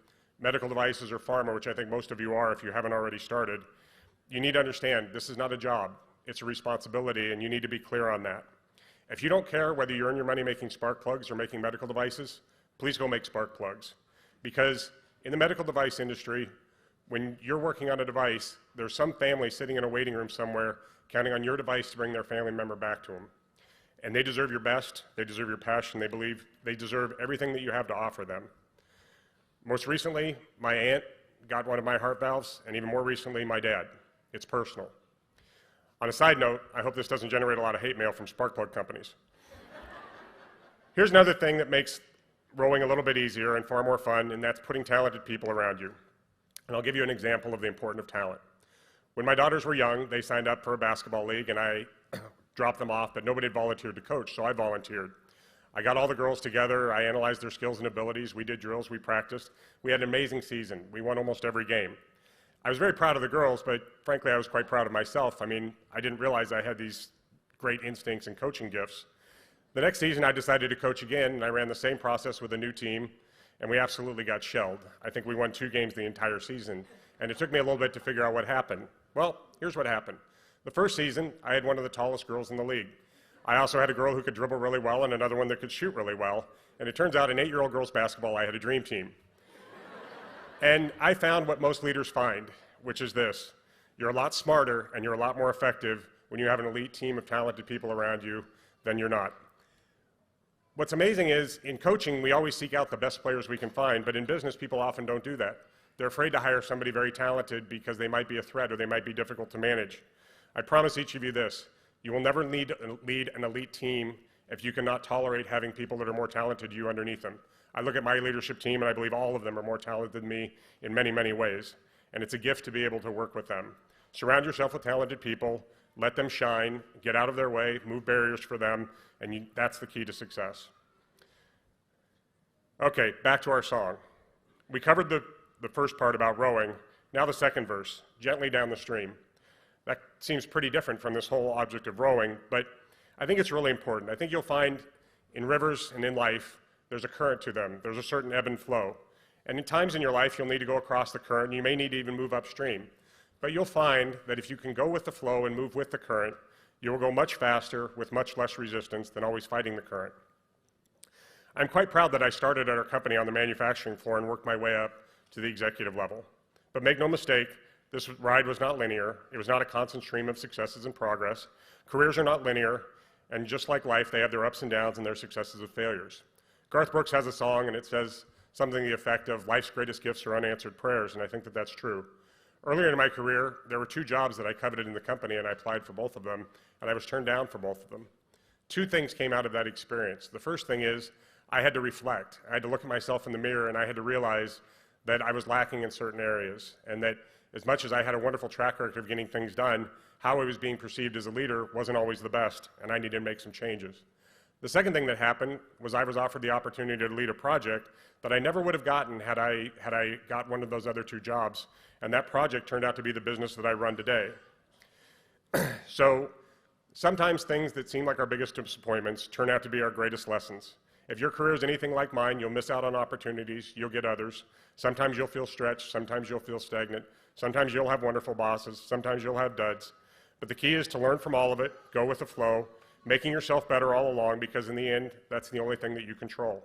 medical devices or pharma, which I think most of you are if you haven't already started, you need to understand this is not a job, it's a responsibility, and you need to be clear on that. If you don't care whether you earn your money making spark plugs or making medical devices, please go make spark plugs. Because in the medical device industry, when you're working on a device, there's some family sitting in a waiting room somewhere counting on your device to bring their family member back to them. And they deserve your best, they deserve your passion, they deserve everything that you have to offer them. Most recently, my aunt got one of my heart valves, and even more recently, my dad. It's personal. On a side note, I hope this doesn't generate a lot of hate mail from spark plug companies. Here's another thing that makes rowing a little bit easier and far more fun, and that's putting talented people around you. And I'll give you an example of the importance of talent. When my daughters were young, they signed up for a basketball league, and I dropped them off, but nobody had volunteered to coach, so I volunteered. I got all the girls together, I analyzed their skills and abilities, we did drills, we practiced. We had an amazing season. We won almost every game. I was very proud of the girls, but frankly, I was quite proud of myself. I mean, I didn't realize I had these great instincts and coaching gifts. The next season, I decided to coach again, and I ran the same process with a new team, and we absolutely got shelled. I think we won 2 games the entire season, and it took me a little bit to figure out what happened. Well, here's what happened. The first season, I had one of the tallest girls in the league. I also had a girl who could dribble really well and another one that could shoot really well, and it turns out in 8-year-old girls basketball, I had a dream team. And I found what most leaders find, which is this. You're a lot smarter and you're a lot more effective when you have an elite team of talented people around you than you're not. What's amazing is, in coaching, we always seek out the best players we can find, but in business, people often don't do that. They're afraid to hire somebody very talented because they might be a threat or they might be difficult to manage. I promise each of you this, you will never lead an elite team if you cannot tolerate having people that are more talented than you underneath them. I look at my leadership team and I believe all of them are more talented than me in many, many ways. And it's a gift to be able to work with them. Surround yourself with talented people, let them shine, get out of their way, move barriers for them, and that's the key to success. Okay, back to our song. We covered the first part about rowing. Now the second verse, gently down the stream. That seems pretty different from this whole object of rowing, but I think it's really important. I think you'll find in rivers and in life, there's a current to them. There's a certain ebb and flow. And in times in your life, you'll need to go across the current, and you may need to even move upstream. But you'll find that if you can go with the flow and move with the current, you will go much faster with much less resistance than always fighting the current. I'm quite proud that I started at our company on the manufacturing floor and worked my way up to the executive level. But make no mistake, this ride was not linear. It was not a constant stream of successes and progress. Careers are not linear, and just like life, they have their ups and downs and their successes and failures. Garth Brooks has a song, and it says something to the effect of, life's greatest gifts are unanswered prayers, and I think that that's true. Earlier in my career, there were 2 jobs that I coveted in the company, and I applied for both of them, and I was turned down for both of them. 2 things came out of that experience. The first thing is, I had to reflect. I had to look at myself in the mirror, and I had to realize that I was lacking in certain areas, and that as much as I had a wonderful track record of getting things done, how I was being perceived as a leader wasn't always the best, and I needed to make some changes. The second thing that happened was I was offered the opportunity to lead a project that I never would have gotten had I got one of those other 2 jobs, and that project turned out to be the business that I run today. So sometimes things that seem like our biggest disappointments turn out to be our greatest lessons. If your career is anything like mine, you'll miss out on opportunities, you'll get others. Sometimes you'll feel stretched, sometimes you'll feel stagnant, sometimes you'll have wonderful bosses, sometimes you'll have duds. But the key is to learn from all of it, go with the flow, making yourself better all along, because in the end, that's the only thing that you control.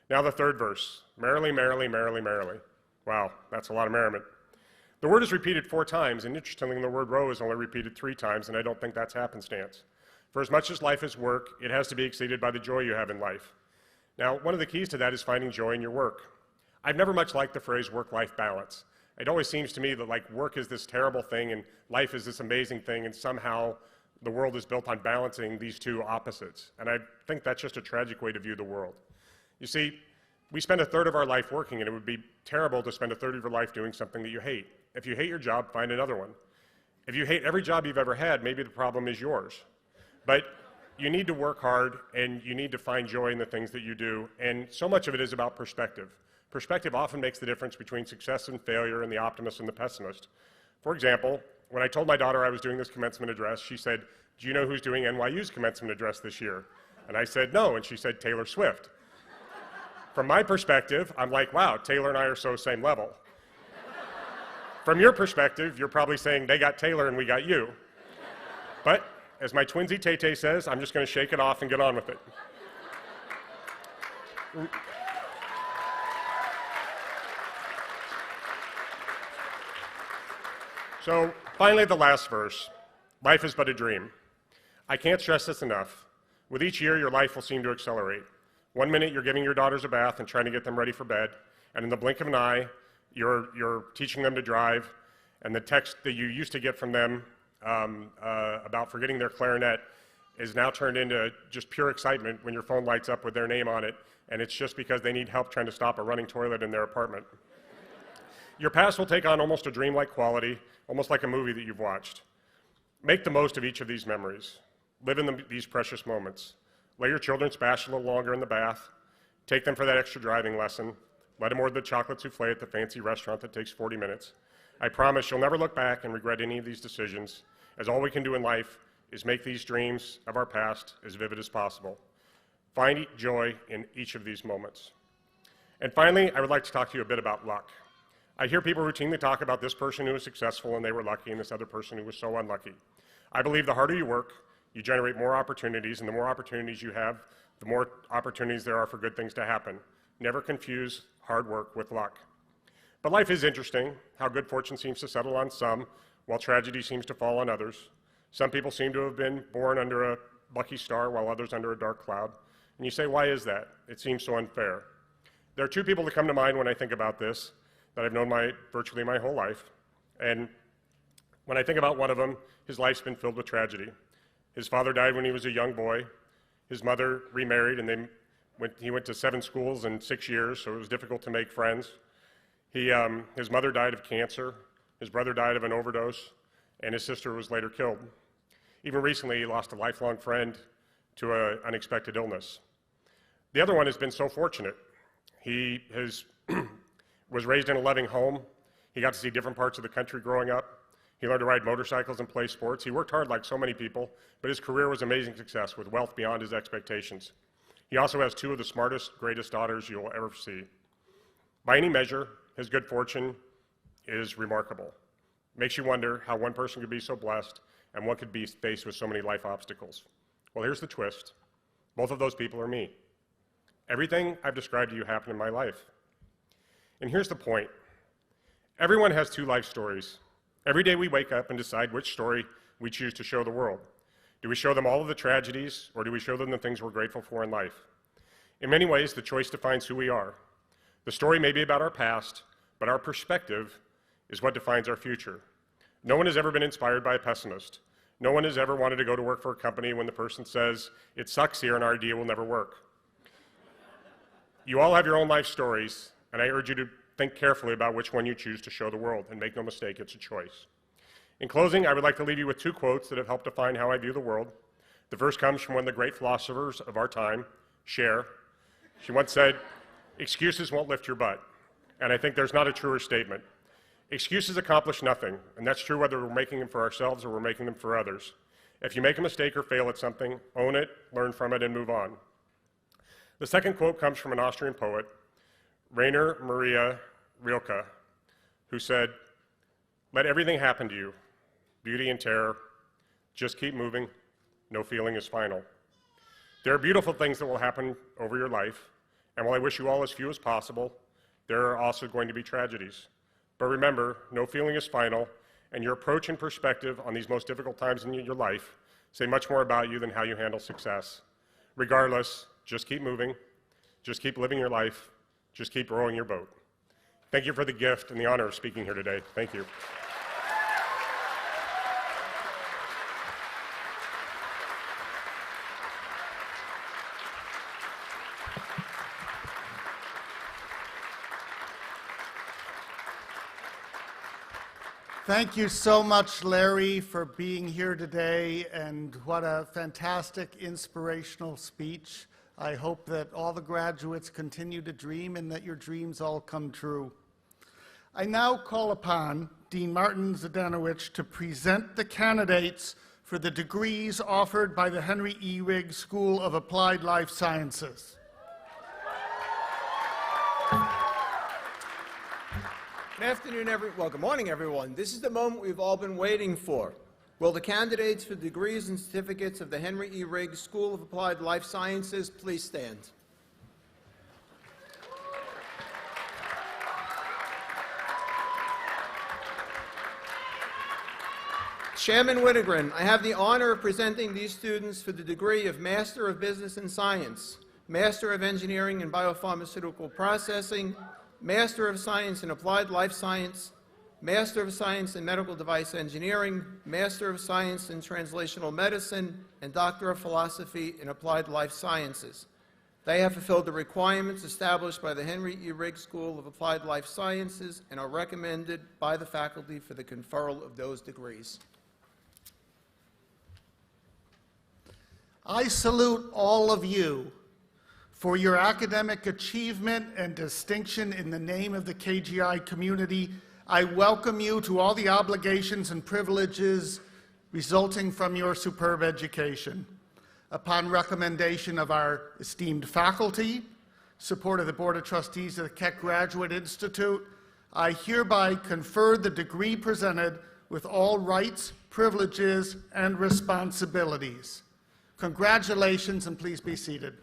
Now the third verse, merrily, merrily, merrily, merrily. Wow, that's a lot of merriment. The word is repeated 4 times, and interestingly, the word row is only repeated 3 times, and I don't think that's happenstance. For as much as life is work, it has to be exceeded by the joy you have in life. Now, one of the keys to that is finding joy in your work. I've never much liked the phrase work-life balance. It always seems to me that like work is this terrible thing and life is this amazing thing, and somehow the world is built on balancing these 2 opposites. And I think that's just a tragic way to view the world. You see, we spend 1/3 of our life working, and it would be terrible to spend 1/3 of your life doing something that you hate. If you hate your job, find another one. If you hate every job you've ever had, maybe the problem is yours. But you need to work hard, and you need to find joy in the things that you do, and so much of it is about perspective. Perspective often makes the difference between success and failure and the optimist and the pessimist. For example, when I told my daughter I was doing this commencement address, she said, "Do you know who's doing NYU's commencement address this year?" And I said, "No," and she said, "Taylor Swift." From my perspective, I'm like, wow, Taylor and I are so same level. From your perspective, you're probably saying they got Taylor and we got you. But as my twinsy Tay-Tay says, I'm just going to shake it off and get on with it. So finally, the last verse. Life is but a dream. I can't stress this enough. With each year, your life will seem to accelerate. 1 minute, you're giving your daughters a bath and trying to get them ready for bed, and in the blink of an eye, you're teaching them to drive, and the text that you used to get from them about forgetting their clarinet is now turned into just pure excitement when your phone lights up with their name on it, and it's just because they need help trying to stop a running toilet in their apartment. Your past will take on almost a dreamlike quality, almost like a movie that you've watched. Make the most of each of these memories. Live in these precious moments. Let your children splash a little longer in the bath. Take them for that extra driving lesson. Let them order the chocolate souffle at the fancy restaurant that takes 40 minutes. I promise you'll never look back and regret any of these decisions, as all we can do in life is make these dreams of our past as vivid as possible. Find joy in each of these moments. And finally, I would like to talk to you a bit about luck. I hear people routinely talk about this person who was successful and they were lucky, and this other person who was so unlucky. I believe the harder you work, you generate more opportunities, and the more opportunities you have, the more opportunities there are for good things to happen. Never confuse hard work with luck. But life is interesting, how good fortune seems to settle on some, while tragedy seems to fall on others. Some people seem to have been born under a lucky star, while others under a dark cloud. And you say, why is that? It seems so unfair. There are 2 people that come to mind when I think about this, that I've known virtually my whole life. And when I think about one of them, his life's been filled with tragedy. His father died when he was a young boy. His mother remarried, and he went to 7 schools in 6 years, so it was difficult to make friends. His mother died of cancer. His brother died of an overdose, and his sister was later killed. Even recently, he lost a lifelong friend to an unexpected illness. The other one has been so fortunate. He was raised in a loving home. He got to see different parts of the country growing up. He learned to ride motorcycles and play sports. He worked hard like so many people, but his career was amazing success with wealth beyond his expectations. He also has two of the smartest, greatest daughters you'll ever see. By any measure, his good fortune is remarkable. Makes you wonder how one person could be so blessed and one could be faced with so many life obstacles. Well, here's the twist. Both of those people are me. Everything I've described to you happened in my life. And here's the point. Everyone has two life stories. Every day we wake up and decide which story we choose to show the world. Do we show them all of the tragedies, or do we show them the things we're grateful for in life? In many ways, the choice defines who we are. The story may be about our past, but our perspective is what defines our future. No one has ever been inspired by a pessimist. No one has ever wanted to go to work for a company when the person says, "It sucks here and our idea will never work." You all have your own life stories, and I urge you to think carefully about which one you choose to show the world, and make no mistake, it's a choice. In closing, I would like to leave you with two quotes that have helped define how I view the world. The first comes from one of the great philosophers of our time, Cher. She once said, "Excuses won't lift your butt." And I think there's not a truer statement. Excuses accomplish nothing, and that's true whether we're making them for ourselves or we're making them for others. If you make a mistake or fail at something, own it, learn from it, and move on. The second quote comes from an Austrian poet, Rainer Maria Rilke, who said, "Let everything happen to you, beauty and terror. Just keep moving. No feeling is final." There are beautiful things that will happen over your life, and while I wish you all as few as possible, there are also going to be tragedies. But remember, no feeling is final, and your approach and perspective on these most difficult times in your life say much more about you than how you handle success. Regardless, just keep moving, just keep living your life, just keep rowing your boat. Thank you for the gift and the honor of speaking here today. Thank you.
Thank you so much, Larry, for being here today, and what a fantastic, inspirational speech. I hope that all the graduates continue to dream and that your dreams all come true. I now call upon Dean Martin Zdanowicz to present the candidates for the degrees offered by the Henry E. Riggs School of Applied Life Sciences.
Good afternoon, good morning, everyone. This is the moment we've all been waiting for. Will the candidates for degrees and certificates of the Henry E. Riggs School of Applied Life Sciences please stand? Chairman Whittegren, I have the honor of presenting these students for the degree of Master of Business and Science, Master of Engineering in Biopharmaceutical Processing, Master of Science in Applied Life Science, Master of Science in Medical Device Engineering, Master of Science in Translational Medicine, and Doctor of Philosophy in Applied Life Sciences. They have fulfilled the requirements established by the Henry E. Riggs School of Applied Life Sciences and are recommended by the faculty for the conferral of those degrees.
I salute all of you for your academic achievement and distinction in the name of the KGI community. I welcome you to all the obligations and privileges resulting from your superb education. Upon recommendation of our esteemed faculty, support of the Board of Trustees of the Keck Graduate Institute, I hereby confer the degree presented with all rights, privileges, and responsibilities. Congratulations, and please be seated.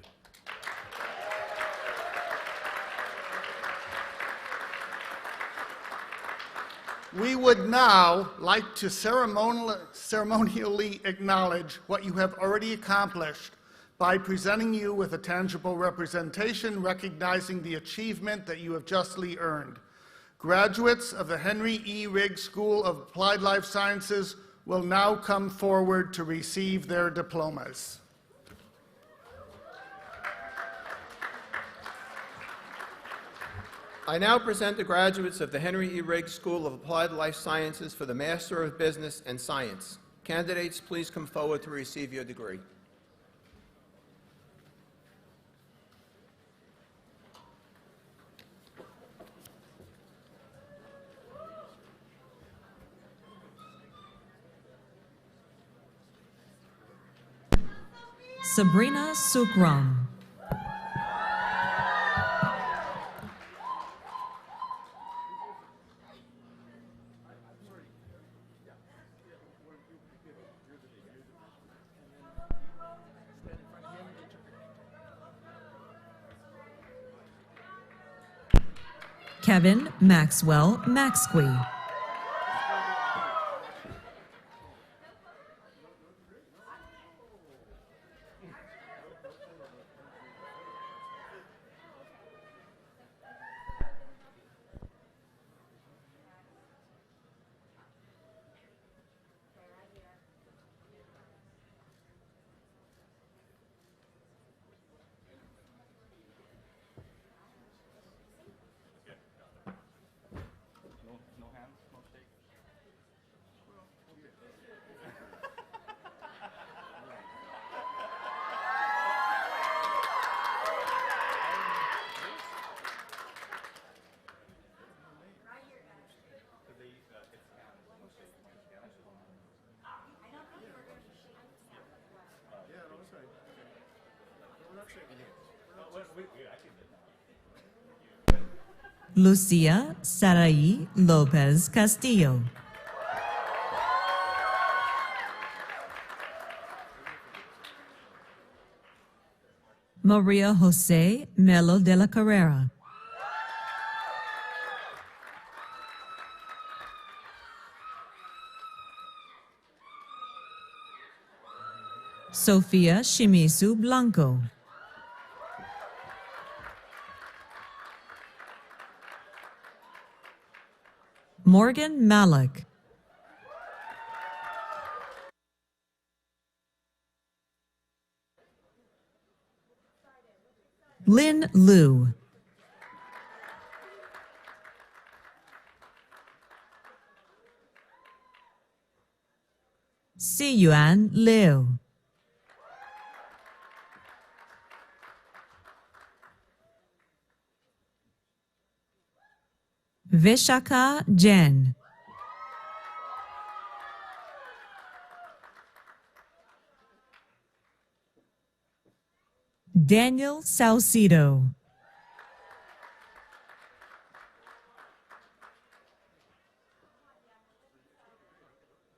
We would now like to ceremonially acknowledge what you have already accomplished by presenting you with a tangible representation recognizing the achievement that you have justly earned. Graduates of the Henry E. Riggs School of Applied Life Sciences will now come forward to receive their diplomas.
I now present the graduates of the Henry E. Riggs School of Applied Life Sciences for the Master of Business and Science. Candidates, please come forward to receive your degree.
Sabrina Sukram. Kevin Maxwell Maxqui. Lucia Sarai Lopez Castillo. Maria Jose Melo de la Carrera. Sofia Shimizu Blanco. Morgan Malik. Lynn Liu. Siyuan Liu. Vishaka Jain. Daniel Salcido.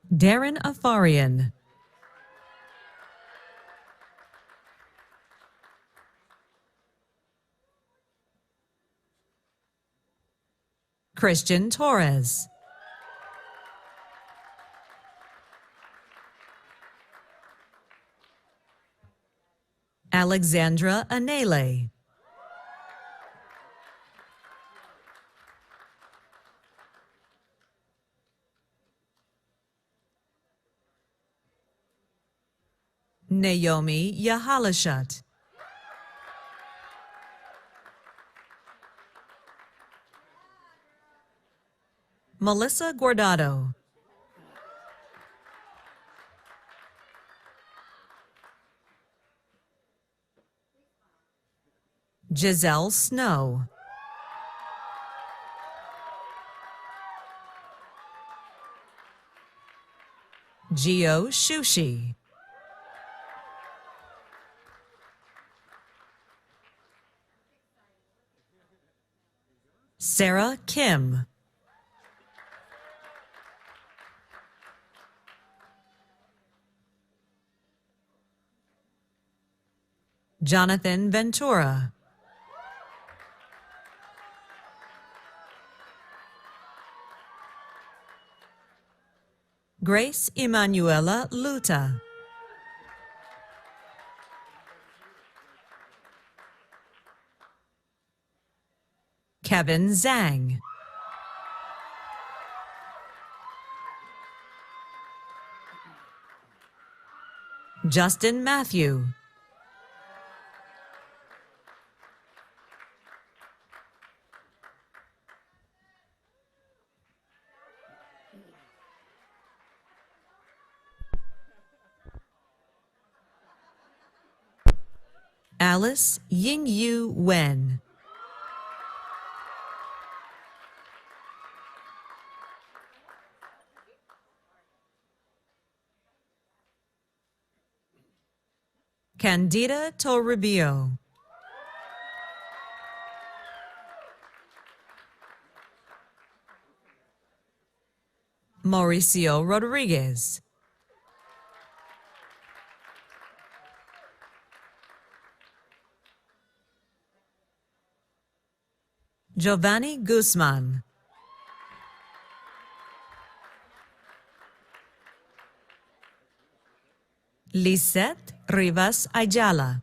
Darren Afarian. Christian Torres. Alexandra Anele. Naomi Yahalashat. Melissa Guardado. Giselle Snow. Gio Shushi. Sarah Kim. Jonathan Ventura. Grace Emanuela Luta. Kevin Zhang. Justin Matthew. Alice Yingyu Wen. Candida Toribio. Mauricio Rodriguez. Giovanni Guzman. Lisette Rivas Ayala.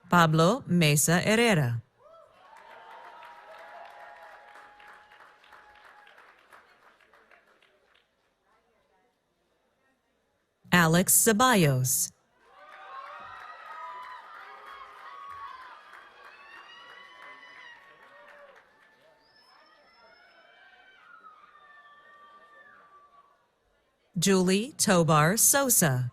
Pablo Mesa Herrera. Alex Ceballos. Julie Tobar Sosa.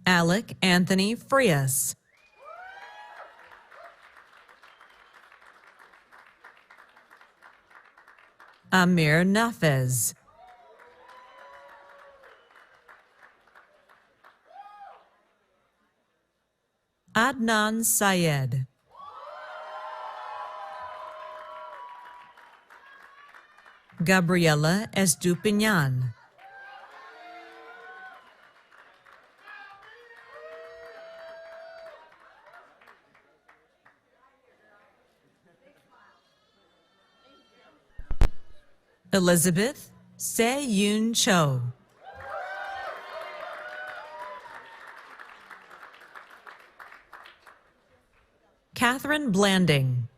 Alec Anthony Frias. Amir Nafez. Adnan Syed. Gabriela Estupinian. Elizabeth Se-Yoon Cho. Catherine Blanding.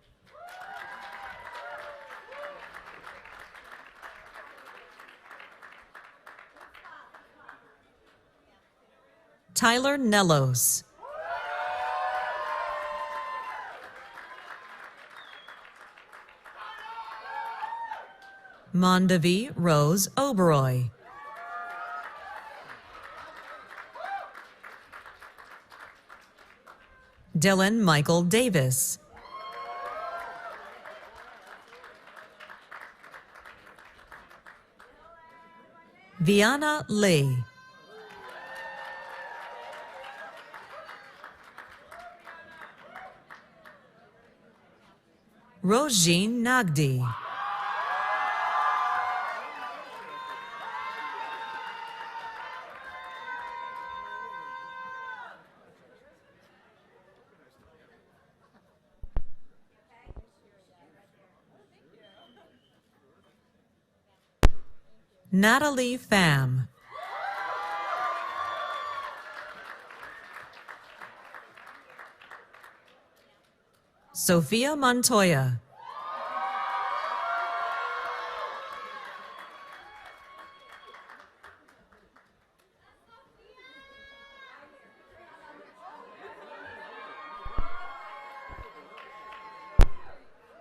Tyler Nellos. Mondavi Rose Oberoi. Dylan Michael Davis. Viana Lee. Rosine Nagdi. Natalie Pham. Sophia Montoya.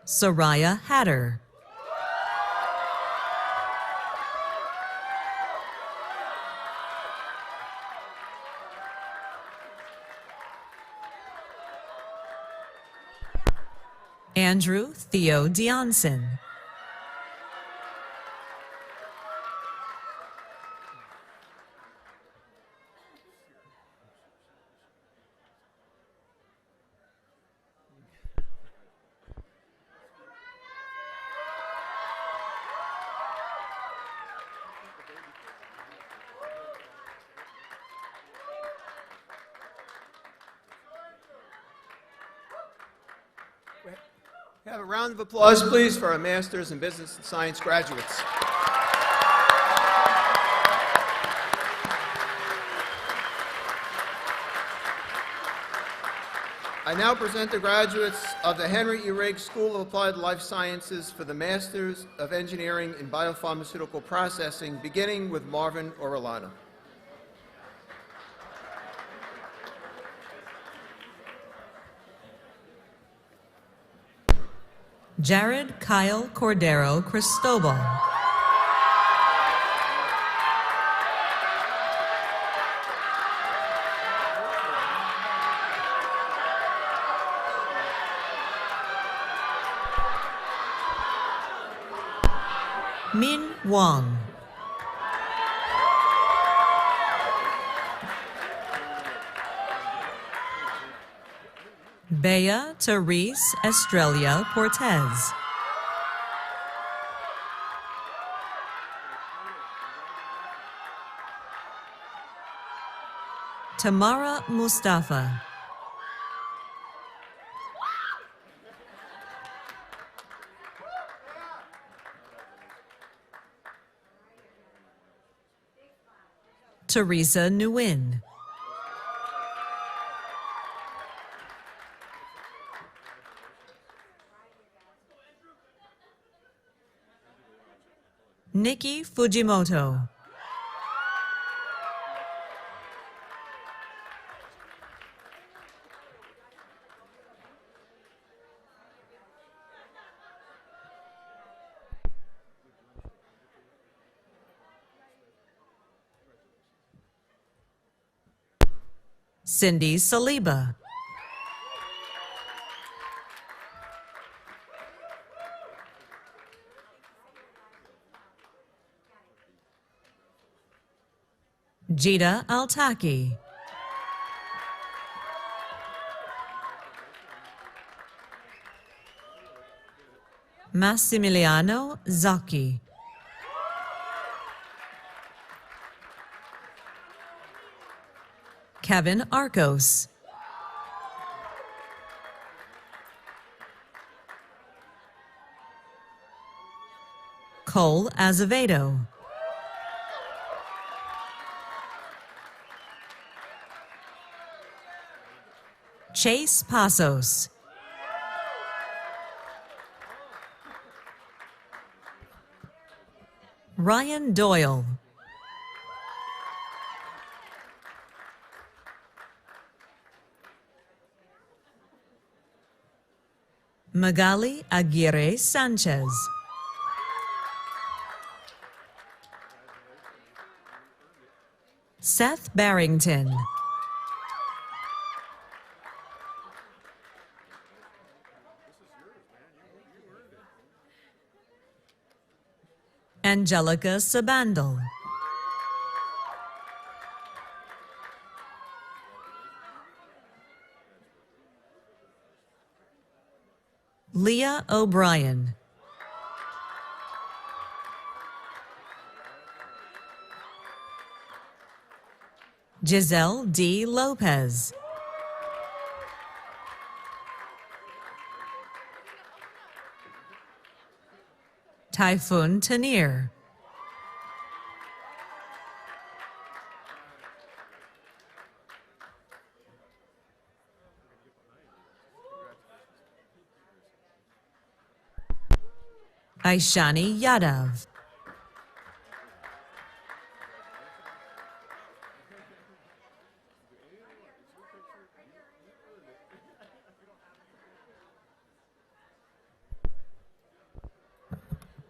Soraya Hatter. Andrew Theo Dionson.
Have a round of applause, please, for our Masters in Business and Science graduates. I now present the graduates of the Henry E. Riggs School of Applied Life Sciences for the Masters of Engineering in Biopharmaceutical Processing, beginning with Marvin Orellana.
Jared Kyle Cordero Cristobal. Min Wong. Bea Therese Estrella Cortez. Tamara Mustafa. Teresa Nguyen. Nikki Fujimoto. Cindy Saliba. Jita Altaki. Massimiliano Zacchi. Kevin Arcos. Cole Azevedo. Chase Pasos. Ryan Doyle. Magali Aguirre Sanchez. Seth Barrington. Angelica Sabandal. Leah O'Brien. Giselle D. Lopez. Typhoon Tanir. Aishani Yadav.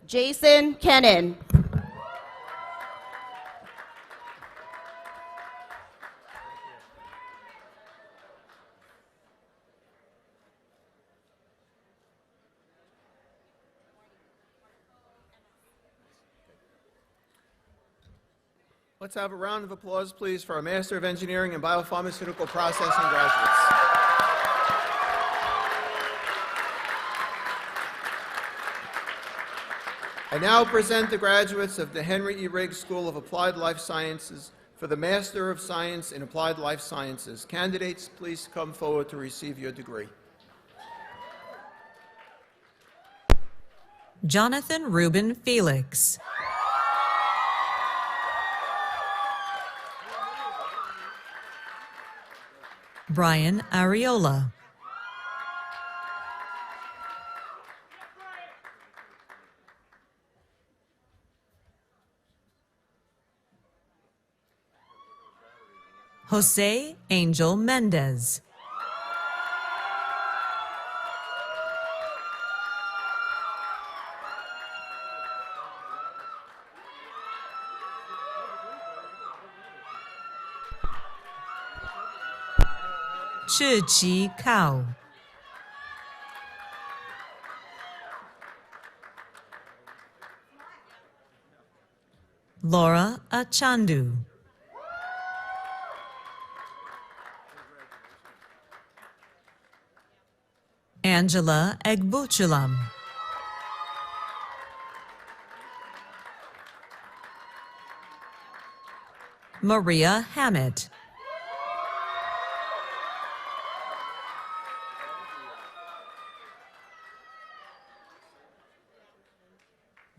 Jason Kennan.
Let's have a round of applause, please, for our Master of Engineering and Biopharmaceutical Processing graduates. I now present the graduates of the Henry E. Riggs School of Applied Life Sciences for the Master of Science in Applied Life Sciences. Candidates, please come forward to receive your degree.
Jonathan Reuben Felix. Brian Ariola. Jose Angel Mendez. Chi Kao. Laura Achandu. Angela Egbuchulam. Maria Hammett.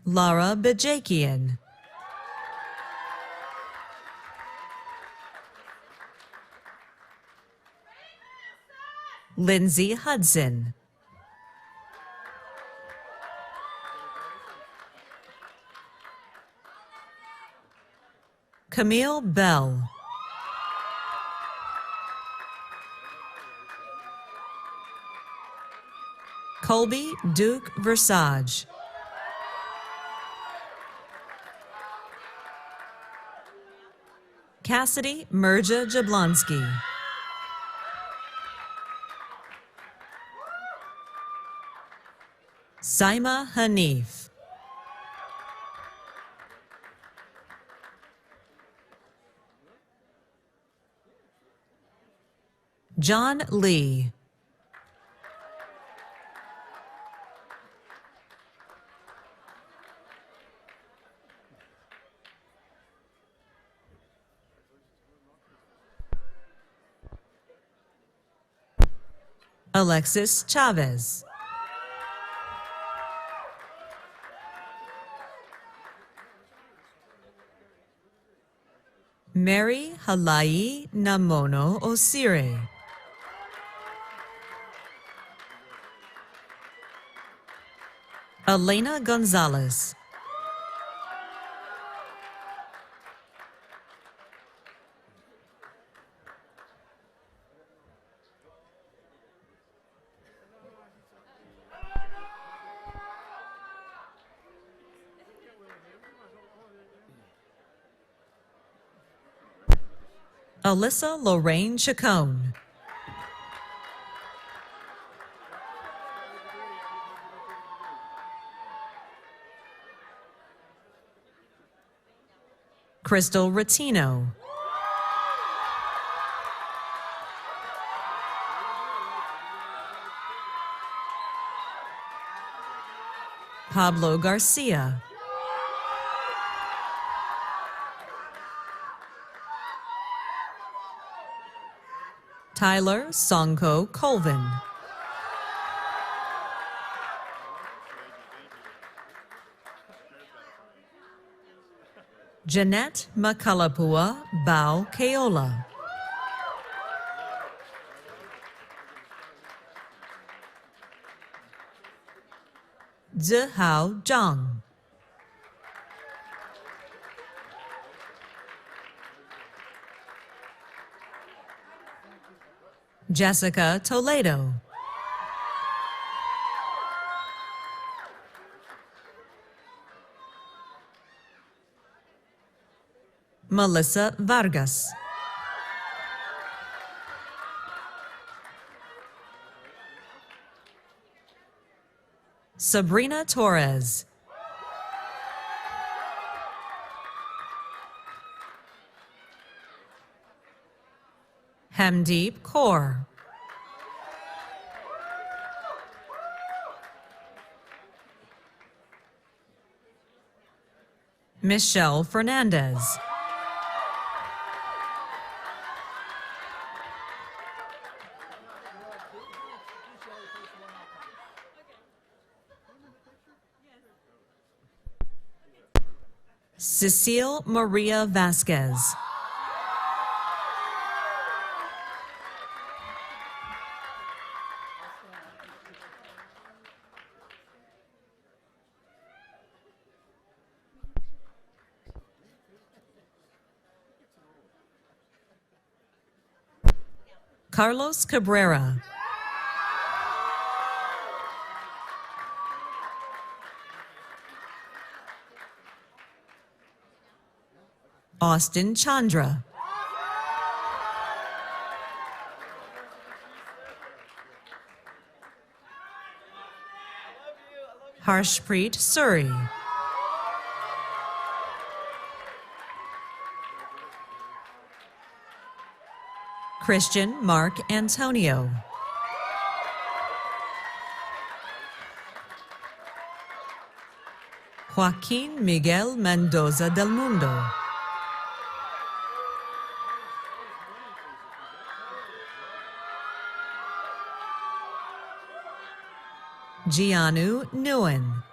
Lara Bajakian. Lindsay Hudson. Camille Bell. Colby Duke Versage. Cassidy Merja Jablonski. Saima Hanif. John Lee. Alexis Chavez. Mary Halai Namono Osire. Elena Gonzalez. Alyssa Lorraine Chacon. Crystal Ratino. Pablo Garcia. Tyler Songko Colvin. Jeanette Makalapua Bao Keola. Zihao Zhang. Jessica Toledo. Melissa Vargas. Sabrina Torres. Hamdeep Kaur. Michelle Fernandez. Cecile Maria Vasquez. Carlos Cabrera. Austin Chandra. Harshpreet Suri. Christian Mark Antonio. Joaquin Miguel Mendoza del Mundo. Gianu Nguyen.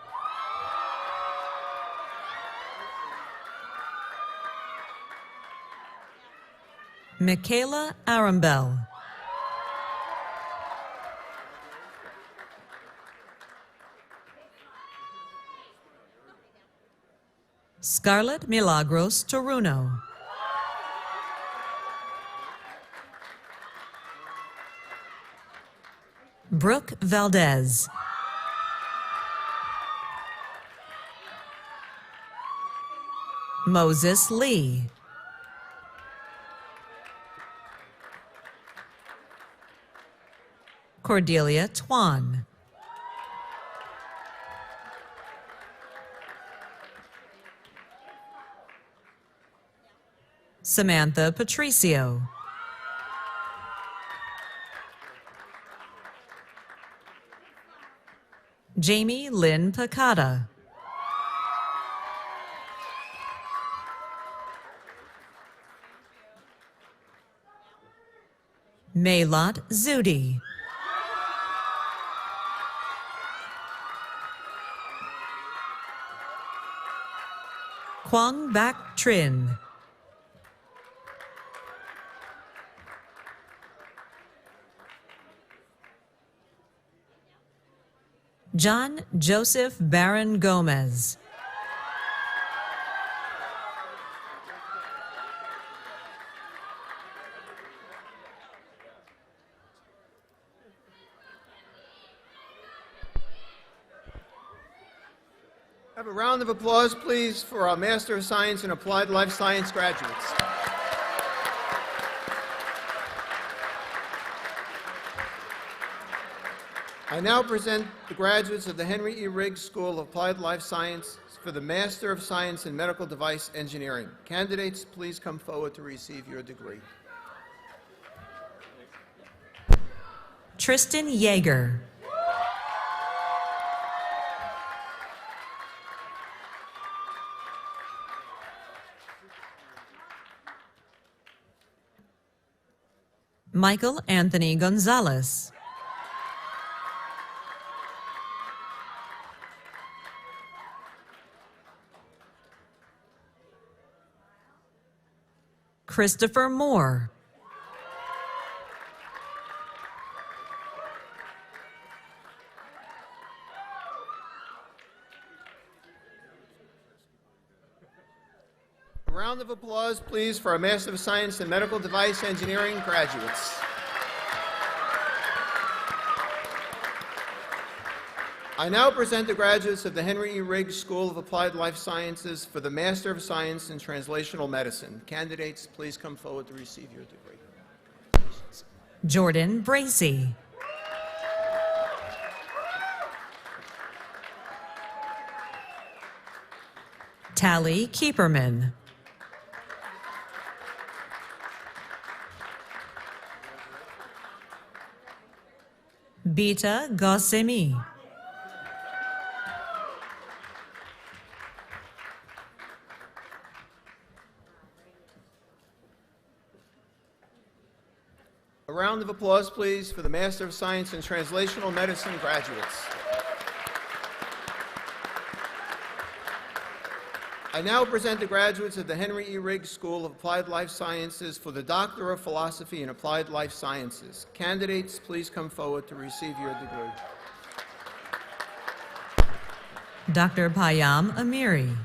Michaela Arambel. Scarlett Milagros Toruno. Brooke Valdez. Moses Lee. Cordelia Twan. Samantha Patricio. Jamie Lynn Picata. Maylot Zudi. Quang Bac Trin. John Joseph Barron Gomez.
Have a round of applause, please, for our Master of Science in Applied Life Science graduates. I now present the graduates of the Henry E. Riggs School of Applied Life Science for the Master of Science in Medical Device Engineering. Candidates, please come forward to receive your degree.
Tristan Yeager. Michael Anthony Gonzalez. Christopher Moore.
A round of applause, please, for our Master of Science in Medical Device Engineering graduates. I now present the graduates of the Henry E. Riggs School of Applied Life Sciences for the Master of Science in Translational Medicine. Candidates, please come forward to receive your degree.
Jordan Bracey. Tally Keeperman. Beta Gossemi.
A round of applause, please, for the Master of Science in Translational Medicine graduates. I now present the graduates of the Henry E. Riggs School of Applied Life Sciences for the Doctor of Philosophy in Applied Life Sciences. Candidates, please come forward to receive your degree.
Dr. Payam Amiri.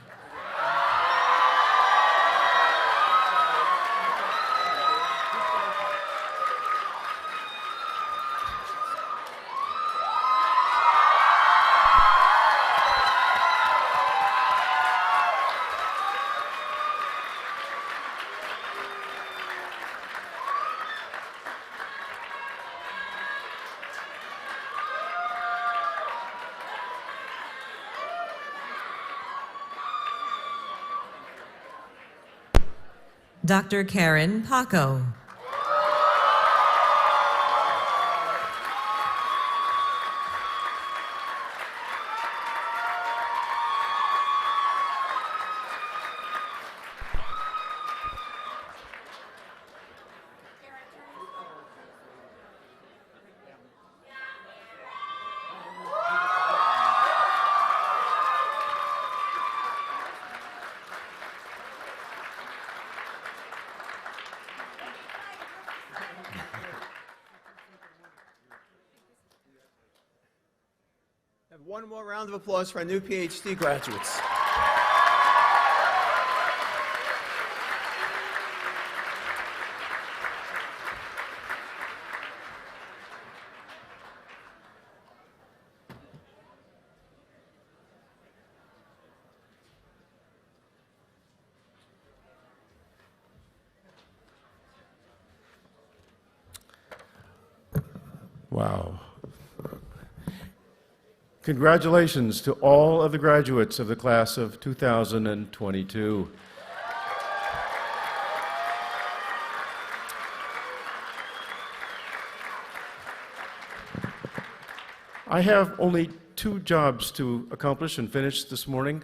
Dr. Karen Paco.
Have one more round of applause for our new PhD graduates.
Wow. Congratulations to all of the graduates of the class of 2022. I have only 2 jobs to accomplish and finish this morning.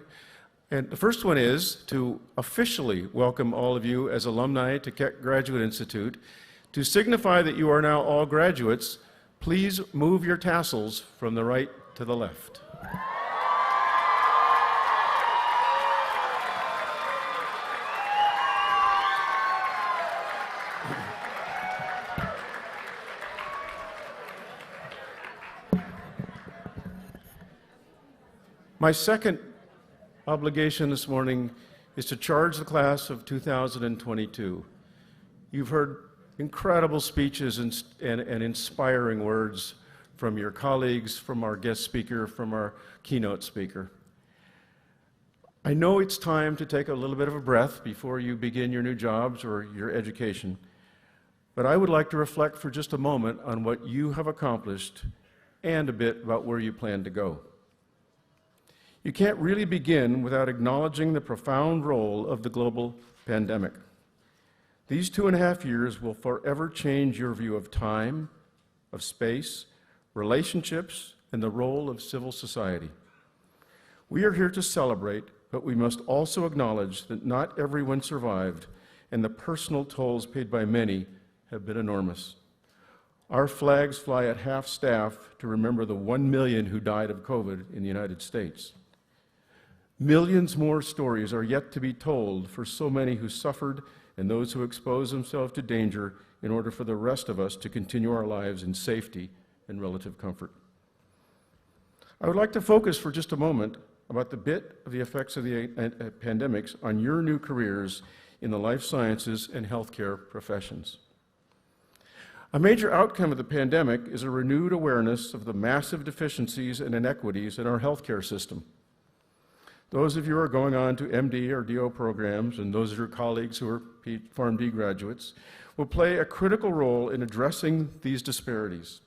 And the first one is to officially welcome all of you as alumni to Keck Graduate Institute. To signify that you are now all graduates, please move your tassels from the right to the left. My second obligation this morning is to charge the class of 2022. You've heard incredible speeches and inspiring words from your colleagues, from our guest speaker, from our keynote speaker. I know it's time to take a little bit of a breath before you begin your new jobs or your education, but I would like to reflect for just a moment on what you have accomplished and a bit about where you plan to go. You can't really begin without acknowledging the profound role of the global pandemic. These 2.5 years will forever change your view of time, of space, relationships, and the role of civil society. We are here to celebrate, but we must also acknowledge that not everyone survived, and the personal tolls paid by many have been enormous. Our flags fly at half-staff to remember the 1 million who died of COVID in the United States. Millions more stories are yet to be told for so many who suffered and those who exposed themselves to danger in order for the rest of us to continue our lives in safety and relative comfort. I would like to focus for just a moment about the bit of the effects of the pandemics on your new careers in the life sciences and healthcare professions. A major outcome of the pandemic is a renewed awareness of the massive deficiencies and inequities in our healthcare system. Those of you who are going on to MD or DO programs, and those of your colleagues who are PharmD graduates, will play a critical role in addressing these disparities.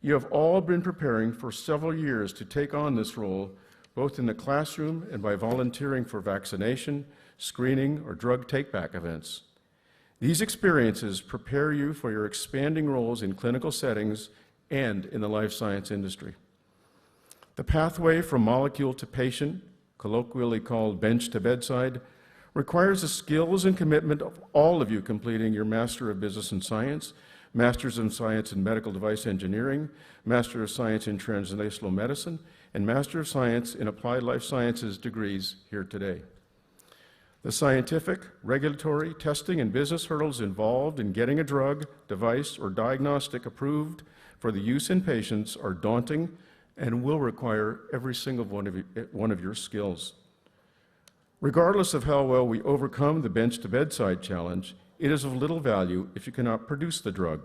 You have all been preparing for several years to take on this role, both in the classroom and by volunteering for vaccination, screening, or drug take-back events. These experiences prepare you for your expanding roles in clinical settings and in the life science industry. The pathway from molecule to patient, colloquially called bench to bedside, requires the skills and commitment of all of you completing your Master of Business and Science, Masters of Science in Medical Device Engineering, Master of Science in Translational Medicine, and Master of Science in Applied Life Sciences degrees here today. The scientific, regulatory, testing, and business hurdles involved in getting a drug, device, or diagnostic approved for the use in patients are daunting and will require every single one of your skills. Regardless of how well we overcome the bench-to-bedside challenge, it is of little value if you cannot produce the drug.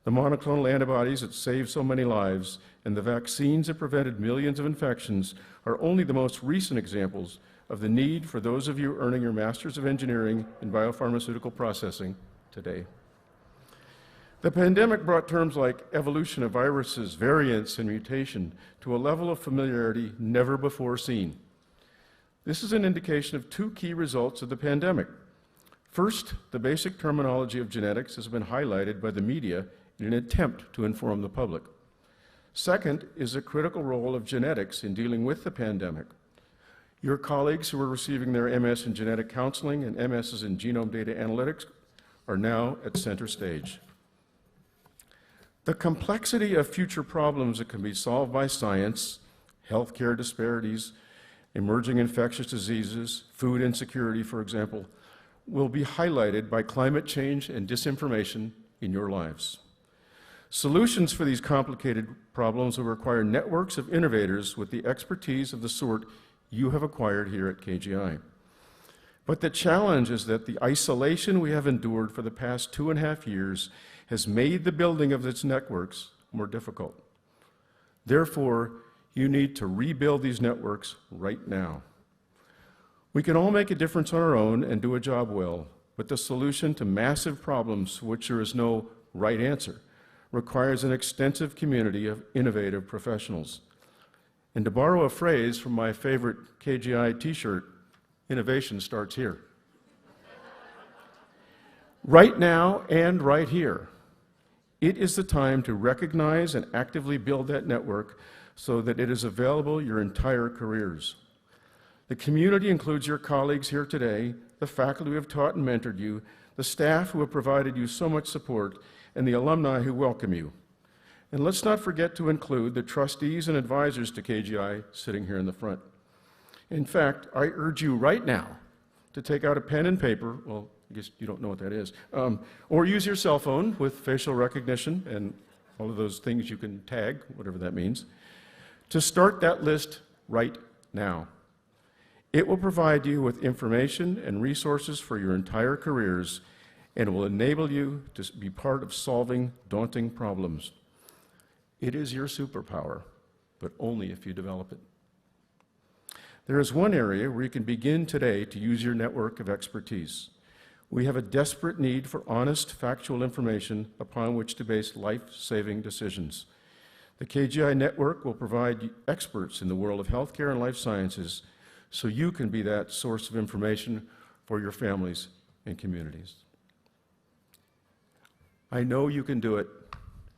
The monoclonal antibodies that save so many lives and the vaccines that prevented millions of infections are only the most recent examples of the need for those of you earning your Masters of Engineering in Biopharmaceutical Processing today. The pandemic brought terms like evolution of viruses, variants, and mutation to a level of familiarity never before seen. This is an indication of 2 key results of the pandemic. First, the basic terminology of genetics has been highlighted by the media in an attempt to inform the public. Second is the critical role of genetics in dealing with the pandemic. Your colleagues who are receiving their MS in genetic counseling and MSs in genome data analytics are now at center stage. The complexity of future problems that can be solved by science, healthcare disparities, emerging infectious diseases, food insecurity, for example, will be highlighted by climate change and disinformation in your lives. Solutions for these complicated problems will require networks of innovators with the expertise of the sort you have acquired here at KGI. But the challenge is that the isolation we have endured for the past 2.5 years has made the building of its networks more difficult. Therefore, you need to rebuild these networks right now. We can all make a difference on our own and do a job well, but the solution to massive problems for which there is no right answer requires an extensive community of innovative professionals. And to borrow a phrase from my favorite KGI t-shirt, innovation starts here. Right now and right here, it is the time to recognize and actively build that network so that it is available your entire careers. The community includes your colleagues here today, the faculty who have taught and mentored you, the staff who have provided you so much support, and the alumni who welcome you. And let's not forget to include the trustees and advisors to KGI sitting here in the front. In fact, I urge you right now to take out a pen and paper, well, I guess you don't know what that is, or use your cell phone with facial recognition and all of those things you can tag, whatever that means, to start that list right now. It will provide you with information and resources for your entire careers and will enable you to be part of solving daunting problems. It is your superpower, but only if you develop it. There is one area where you can begin today to use your network of expertise. We have a desperate need for honest, factual information upon which to base life-saving decisions. The KGI network will provide experts in the world of healthcare and life sciences so you can be that source of information for your families and communities. I know you can do it,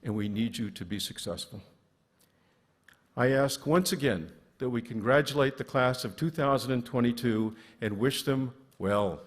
and we need you to be successful. I ask once again that we congratulate the class of 2022 and wish them well.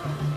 you.